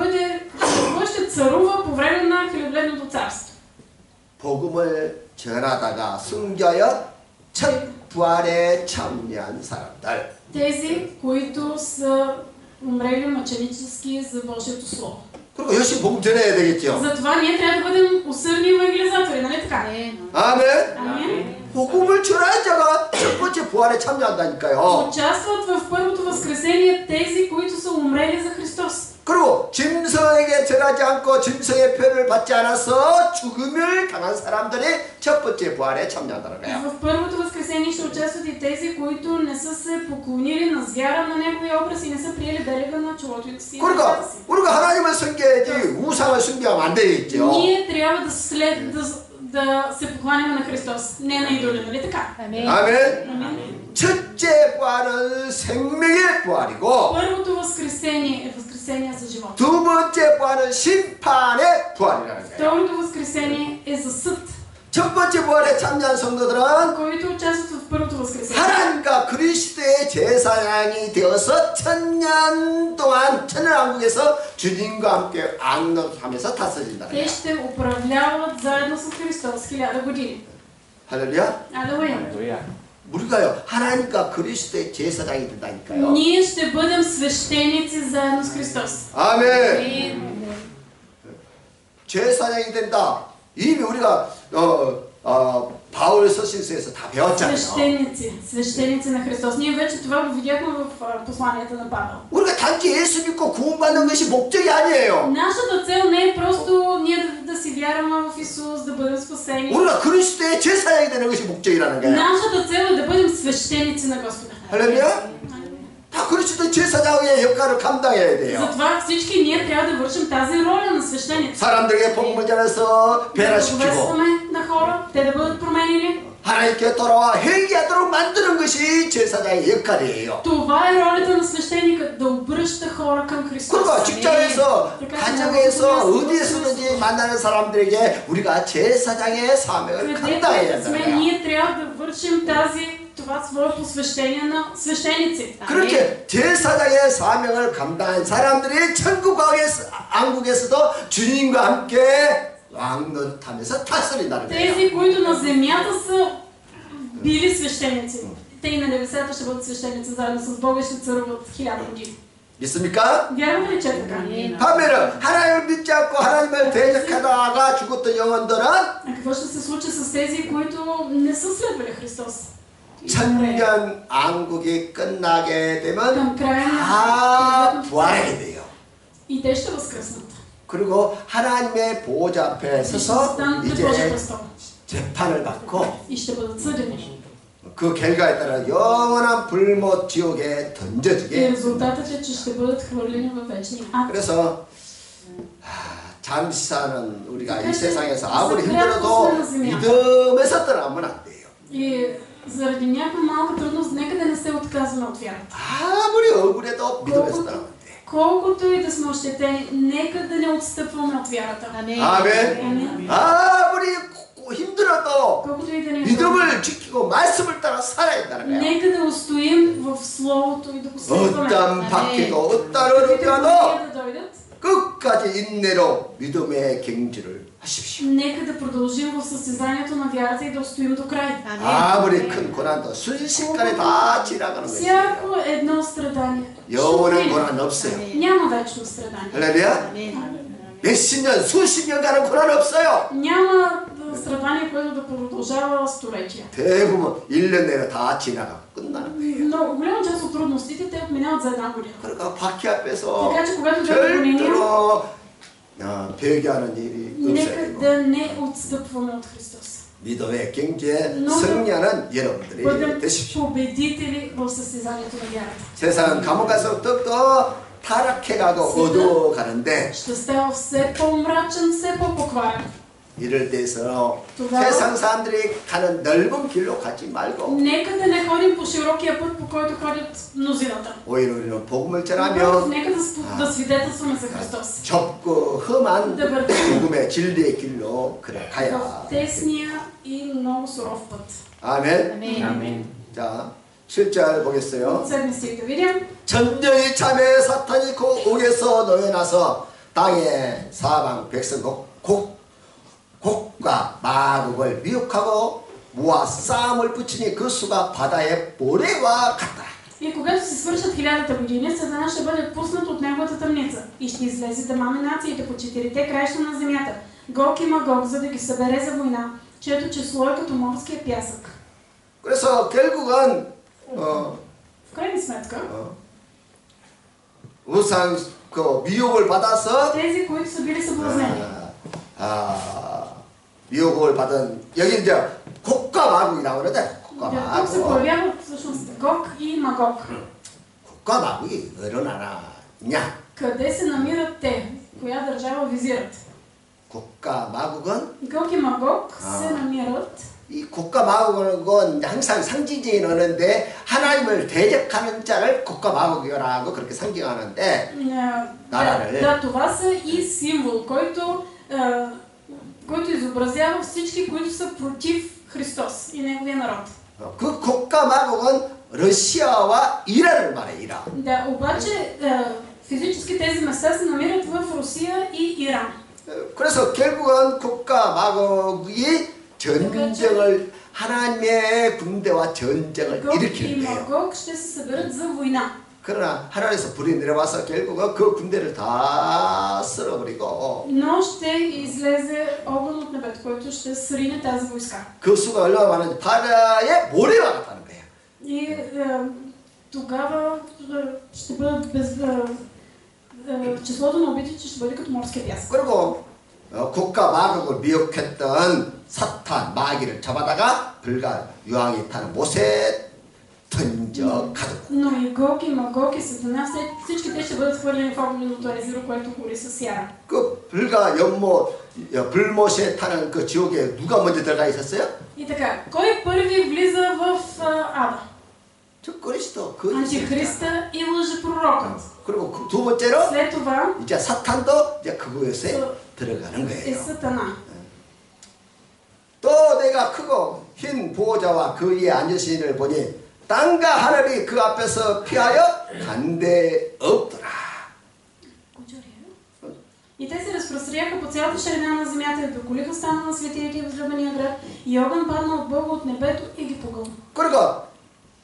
царува по време на хилядолетното царство? 복음을 전하다가 순교하여 첫 부활에 참여한 사람들. Тези, които са умрели мъченически за Божието Слово. 그리고 열심히 복음 전해야 되겠죠. Затова ние трябва да бъдем усърдни евангелизатори, нали така? 아멘. Амин. 복음을 전하는 자가 첫 번째 부활에 참여한다니까요. Участват в първото възкресение тези, които са умрели за Христос. 그리고 짐승에게 절하지 않고 짐승의 표를 받지 않아서 죽음을 당한 사람들이 첫 번째 부활에 참여한다는 거예요. В първото възкресение ще участват и тези, които не са се поклонили на звяра на неговия образ и не са приели белега на челото си. 그러니까 우리가 하나님을 섬겨야지 우상을 섬기면 안 되겠죠. Ние трябва да се покланяме на Христос, не на идоли, нали така? 아멘. 첫째 부활은 생명의 부활이고 Първото възкресение е възкресение за живот. 두 번째 부활은 심판의 부활이라는 거예요. Второто възкресение е за съд. 첫 번째 부활에 참여한 성도들은 Които участват в първото възкресение. 하나님과 그리스도의 제사장이 되어서 1000년 동안 천년왕국에서 주님과 함께 악노릇하면서 다스린다. Те ще управляват заедно с Христос 1000 години. 할렐루야. Алелуя. 우리가요 하나님과 그리스도의 제사장이 된다니까요. Ние ще бъдем свещеници заедно с Христос. 아멘. 제사장이 된다. 이미 우리가 바울 서신서에서 다 배웠잖아요. свещеници на Христос. Ние вече това го видяхме в посланията на Павел. 우리가 단지 예수 믿고 구원받는 것이 목적이 아니에요. Нашата цел не е просто ние да си вярваме в Исус, да бъдем спасени. 우리가 그리스도의 제사장이 되는 것이 목적이라는 거예요. Нашата цел е да бъдем свещеници на Господа. 할렐루야. 다 그리스도 제사장의 역할을 감당해야 돼요. затова всички ние трябва да вършим тази роля на свещеници. 사람들에게 복음을 전해서 변화시키고 на хора, те да бъдат променени. 하나님께 돌아와 회개하도록 만드는 것이 제사장의 역할이에요. Това е ролята на свещеника, да обръща хора към Христос. 그리고 직장에서, 가정에서, 어디에서든지 만나는 사람들에게 우리가 제사장의 사명을 감당해야 된다. ние трябва да вършим това свое посвещение на свещеници. 그렇게 제사장의 사명을 감당한 사람들이 천국 왕국에서도 주님과 함께 왕노릇하면서 다스린다는 거예요. Тези, които на земята са били свещеници, те и на небесата ще бъдат свещеници заедно с Бога и ще царуват 1000 години. 믿습니까? Вярвате ли, че е така? 반면에 하나님을 믿지 않고 하나님을 대적하다가 죽었던 영혼들은 А какво ще се случи с тези, които не са следвали Христос? 천년 왕국이 끝나게 되면 Към края 다 на 부활하게 돼요. и те ще възкръснат. 그리고 하나님의 보호자 앞에 서서 이제 재판을 받고 и ще бъдат съдени. 그 결과에 따라 영원한 불못 지옥에 И 던져지게. резултатът е, че ще бъдат хвърлени във вечния ад. 그래서 잠시 사는 우리가 이 세상에서 아무리 힘들어도 믿음에서 떠나면 안 돼요. И заради някаква малка трудност, нека да не се отказваме от вярата. 아무리 억울해도 믿음에서 떠나면 안 돼. Колкото и да сме ощетени, нека да не отстъпваме от вярата. 아멘. 아무리 죽고 힘들어도 колкото и да ни е 믿음을 지키고 말씀을 따라 살아야 된다는 거예요. нека да устоим в Словото и да го следваме. 어떤 박해도 어떤 Каквито 어려움도 да дойдат, 끝까지 인내로 믿음의 경주를 하십시오. нека да продължим в състезанието на вярата и да устоим до край. 아무리 큰 고난도 순식간에 다 지나가는 것입니다. Всяко едно страдание. 영원한 고난 없어요. Няма вечно страдание. 할렐루야. 몇십 년, 수십 년간은 고난 없어요. Няма страдание, което да продължава столетия. 대부분 1년 내로 다 지나가고 끝나는 거예요. Но голяма част от трудностите те отминават за една година. 그러니까 박해 앞에서 Така че когато дойде гонение, 절대로 배교하는 일이 нека 없어요. да не отстъпваме от Христос. 믿음의 경주에 Но 승리하는 여러분들이 бъдем 되십시오. победители в състезанието на вярата. 세상은 감옥 갈수록 더욱더 타락해가고 어두워가는데 Ще става все по-мрачен, все по-покварен. 이럴 때에서 тогава 세상 사람들이 가는 넓은 길로 가지 말고 нека да не ходим по широкия път, по който ходят мнозината. 오히려 우리는 복음을 Напротив, 전하며 нека да свидетелстваме за Христос. 좁고 험한 Да вървим 복음의 진리의 길로 그래 в 가야. тесния и много суров път. 아멘. 아멘. 자, 7절 보겠어요. 7 стих да видим. 전쟁이 참에 사탄이 그 옥에서 놓여나서 땅에 사방 백성 곡과 마국을 미혹하고 모아 싸움을 붙이니 그 수가 바다의 모래와 같다. И когато се свършат 1000 години, Сатана ще бъде пуснат от неговата тъмница и ще излезе да мами нациите по четирите краища на земята. Гог и Магог, за да ги събере за война, чието число е като морския пясък. 그래서 결국은 В крайна сметка, 우상 그 미혹을 받아서 тези, които са били съблазнени, 미혹을 받은 여기 이제 곡과 마국이라고 그러는데 곡과 тук се 마국. появяват всъщност Гог и Магог. 곡과 마국이 어느 나라냐? Къде се намират те? Коя държава визират? 곡과 마국은 Гог и Магог се намират. 이 곡과 마국은 항상 상징적인 언어인데 하나님을 대적하는 자를 곡과 마국이라고 그렇게 상징하는데 나라를. Да, това са и символ, който изобразява всички, които са против Христос и Неговия народ. 그 곡과 마국은 러시아와 이란을 말해. 이란. Да, обаче физически тези места се намират в Русия и Иран. 그래서 결국은 곡과 마국이 전쟁을 하나님의 군대와 전쟁을 Гог и 일으키는 거예요. Магог ще се съберат за война. 그러나 하나님에서 불이 내려와서 결국은 그 군대를 다 쓸어버리고 Но ще излезе огън от небето, който ще срине тази войска. 그 수가 얼마나 많은지 바다의 모래와 같다는 거예요. И тогава ще бъдат числото на убитите ще бъде като морския пясък. 그리고 곡과 마국을 미혹했던 사탄 마귀를 잡아다가 불과 유황이 타는 못에 던져 가두고. Но и Гог и Магог и Сатана, всички те ще бъдат хвърлени в огненото езеро, което гори с яра. 그 불과 불못에 타는 그 지옥에 누가 먼저 들어가 있었어요? И така, кой първи влиза в Ада? 저 그리스도 그 Антихриста и лъжепророкът. 그리고 두 번째로 След това 이제 사탄도 이제 그곳에 들어가는 е 거예요. Сатана. 또 내가 크고 흰 보호자와 그 위에 앉으신 이를 보니 땅과 하늘이 그 앞에서 피하여 간데 없더라. И те се разпространяха по цялата ширина на земята и доколиха стана на светиите и възлюбения град, и огън падна от Бога от небето и ги погълна. 그러니까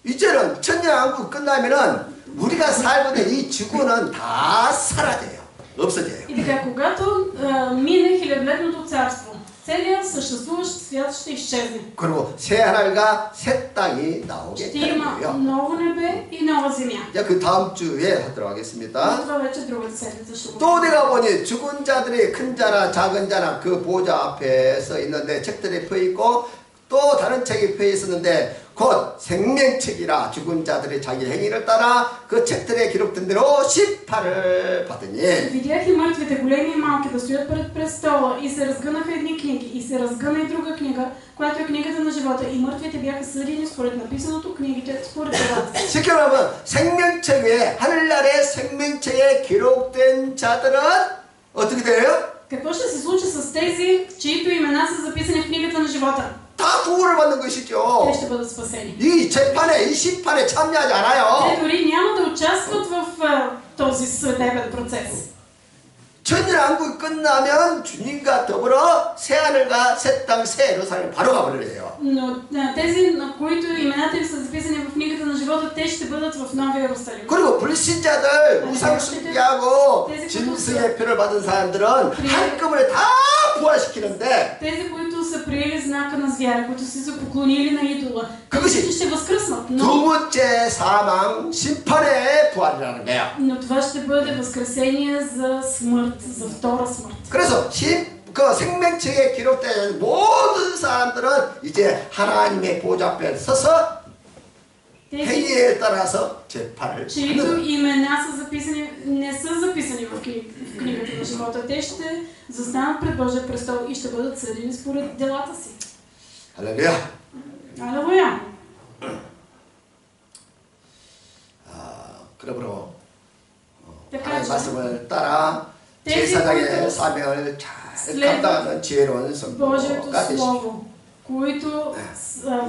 이제는 천년왕국 끝나면은 우리가 살고 있는 이 지구는 다 사라져요. 없어져요. И така, когато мине хилядолетното царство, целият съществуващ свят ще изчезне. 그리고 새 하늘과 새 땅이 나오게 Ще 되는 има 거예요. ново небе и нова земя. 이제 그 다음 주에 하도록 Но 하겠습니다. това вече другата седмица ще го 또 내가 보니 죽은 자들이 큰 자나 작은 자나 그 보좌 앞에 서 있는데 책들이 펴 있고 또 다른 책이 펴 있었는데 곧 생명책이라 죽은 자들이 자기 행위를 따라 그 책들에 기록된 대로 심판을 받으니. Видях и мъртвите, големи и малки, да стоят пред престола и се разгънаха едни книги и се разгъна и друга книга, която е книгата на живота, и мъртвите бяха съдени според написаното, книгите според това. 쉽게 말하면 생명책 위에 하늘나라의 생명책에 기록된 자들은 어떻게 돼요? Какво ще се случи с тези, чието имена са записани в книгата на живота? 다 구원을 받는 Те 것이죠. ще бъдат спасени. 이 재판에, 이 심판에 참여하지 Те 않아요. дори няма да участват в този съдебен процес. 천년왕국이 끝나면 주님과 더불어 새하늘과 새 땅, 새 예루살렘 바로 가버려요. Но тези, на които имената им са записани в книгата на живота, те ще бъдат в Новия Иерусалим. 그리고 불신자들, 우상숭배하고 짐승의 표를 받은 사람들은 한꺼번에 다 부활시키는데 Тези, които са приели знака на звяра, които са се поклонили на идола, 그것이 те ще възкръснат. 두 번째 사망, 심판의 부활이라는 거예요. Но това ще бъде възкресение за смърт, за втора смърт. 그래서 그 생명책에 기록된 모든 사람들은 이제 하나님의 보좌 앞에 서서 Тези, 행위에 따라서 재판을 чието 받는 имена са записани, не са записани в книгата на живота, те ще застанат пред Божия престол и ще бъдат съдени според делата си. 할렐루야. Алелуя! 그러므로 Така 하나님 че, 말씀을 따라 тези, 제사장의 които 사명을 잘 следват 감당하는 지혜로운 Божието 성도가 되시고 Слово, които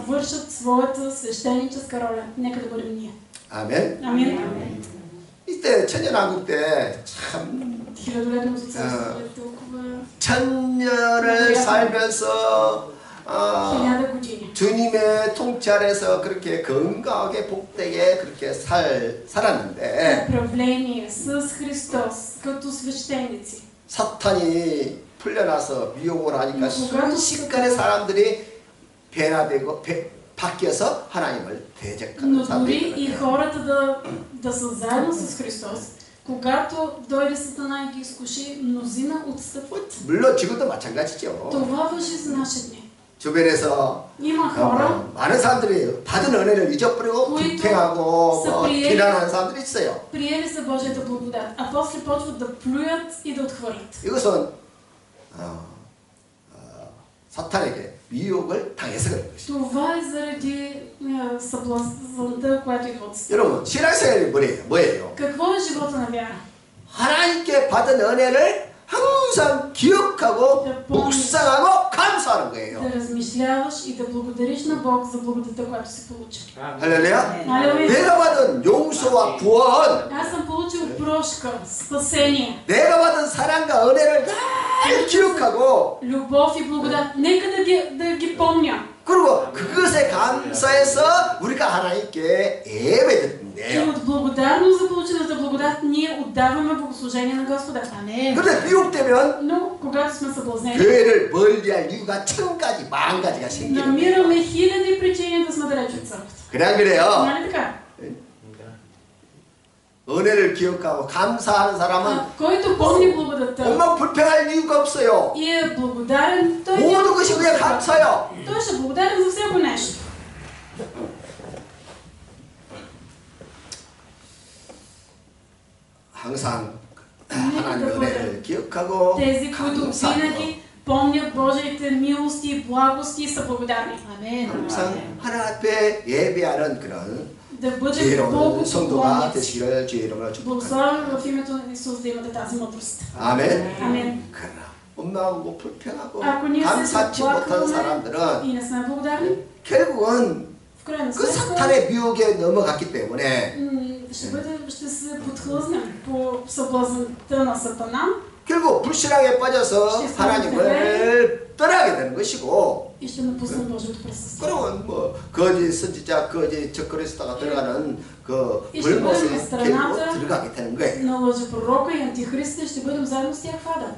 вършат своята свещеническа роля. Нека да бъдем ние. 아멘. Амин. 이때 천년왕국 때참 Хилядолетното царство е толкова 천년을 살면서 1000 години. 주님의 통찰에서 그렇게 건강하게 복되게 그렇게 살았는데 Управление с Христос като свещеници. 사탄이 풀려나서 미혹을 하니까 그거는 순식간에 사람들이 변화되고 바뀌어서 하나님을 대적하는 Но 사람들이 дори и 있거든요. хората да са заедно с Христос, когато дойде Сатана и ги изкуши, мнозина отстъпват. 물론 지금도 마찬가지죠. Това важи за наши дни. 주변에서 Има хора, 많은 사람들이 받은 은혜를 잊어버리고 които 불평하고 са приели- 비난하는 사람들이 있어요. приели са Божията благодат, а после почват да плюят и да отхвърлят. 이것은 사탄에게 미혹을 당해서 그런 것이죠. Това е заради съблазната, която идва от Сатана. 여러분 신앙생활이 뭐예요? Какво е живота на вяра? 하나님께 받은 은혜를 항상 기억하고 묵상하고 감사하는 거예요. Да размишляваш и да благодариш на Бог за благодата, която си получил. 할렐루야. Алелуя! 내가 받은 용서와 구원, Аз съм получил прошка, спасение, 내가 받은 사랑과 은혜를 잘 기억하고 любов и благодат. Нека да ги помня. 그리고 그것에 감사해서 우리가 하나님께 И 예배드린대요. от благодарност за получената благодат ние отдаваме богослужение на Господа. Амин. 그런데 미혹되면 Но когато сме съблазнени, 교회를 멀리할 이유가 1000가지, 10,000가지가 생기는 거예요. намираме хиляди причини да сме далеч от църквата. 그래 안 그래요? Нали така? 은혜를 기억하고 감사하는 사람은 Който помни благодата 엄마 불평할 이유가 없어요. и е благодарен, той 모든 것이 그냥 감사요. той ще е благодарен за всяко нещо. 항상 하나님의 은혜를 기억하고 Тези, които 감사하고 винаги помнят Божиите милости и благости, са благодарни. Амин. 항상 하나님 앞에 예배하는 그런 Да бъдем 지혜로운 Богу 성도가 поклонници. 되시기를 주의 이름으로 축복합니다. Благославям в името на Исус да имате тази мъдрост. 아멘. Амин. 그러나 원망하고 불평하고 Ако ние се 감사치 못한 оплакваме 사람들은 и не сме благодарни, 결국은 в крайна 그 сметка 사탄의 미혹에 넘어갔기 때문에 ще се подхлъзнем по съблазната на Сатана 결국 불신앙에 빠져서 실수하게 하나님을 떠나게 되는 것이고 и ще напуснем Божието присъствие. 그러면 뭐 거짓 선지자, 거짓 적그리스도가 들어가는 그 이 불못에 시간에 결국 страната 들어가게 되는 거예요. На лъжепророка и антихриста ще бъдем заедно с тях в Ада.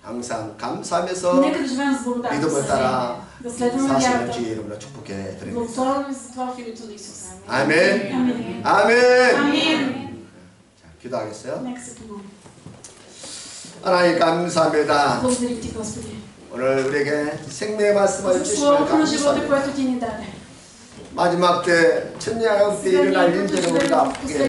항상 감사하면서 Нека да живеем с благодарност. 믿음을 따라 Да следваме 사시는 вярата. 주의 이름으로 축복해 드립니다. Благословяме ви за това в името на Исус. 아멘. Амин. 아멘. Амин. 자, 기도하겠어요. Нека се помолим. 하나님 감사합니다. Благодарим ти, Господи. 오늘 우리에게 생명의 말씀을 За 주시면 словото на живота, 감사합니다. което ти ни даде. 마지막 때 천년왕국 때 일어날 일들을 우리가 아프게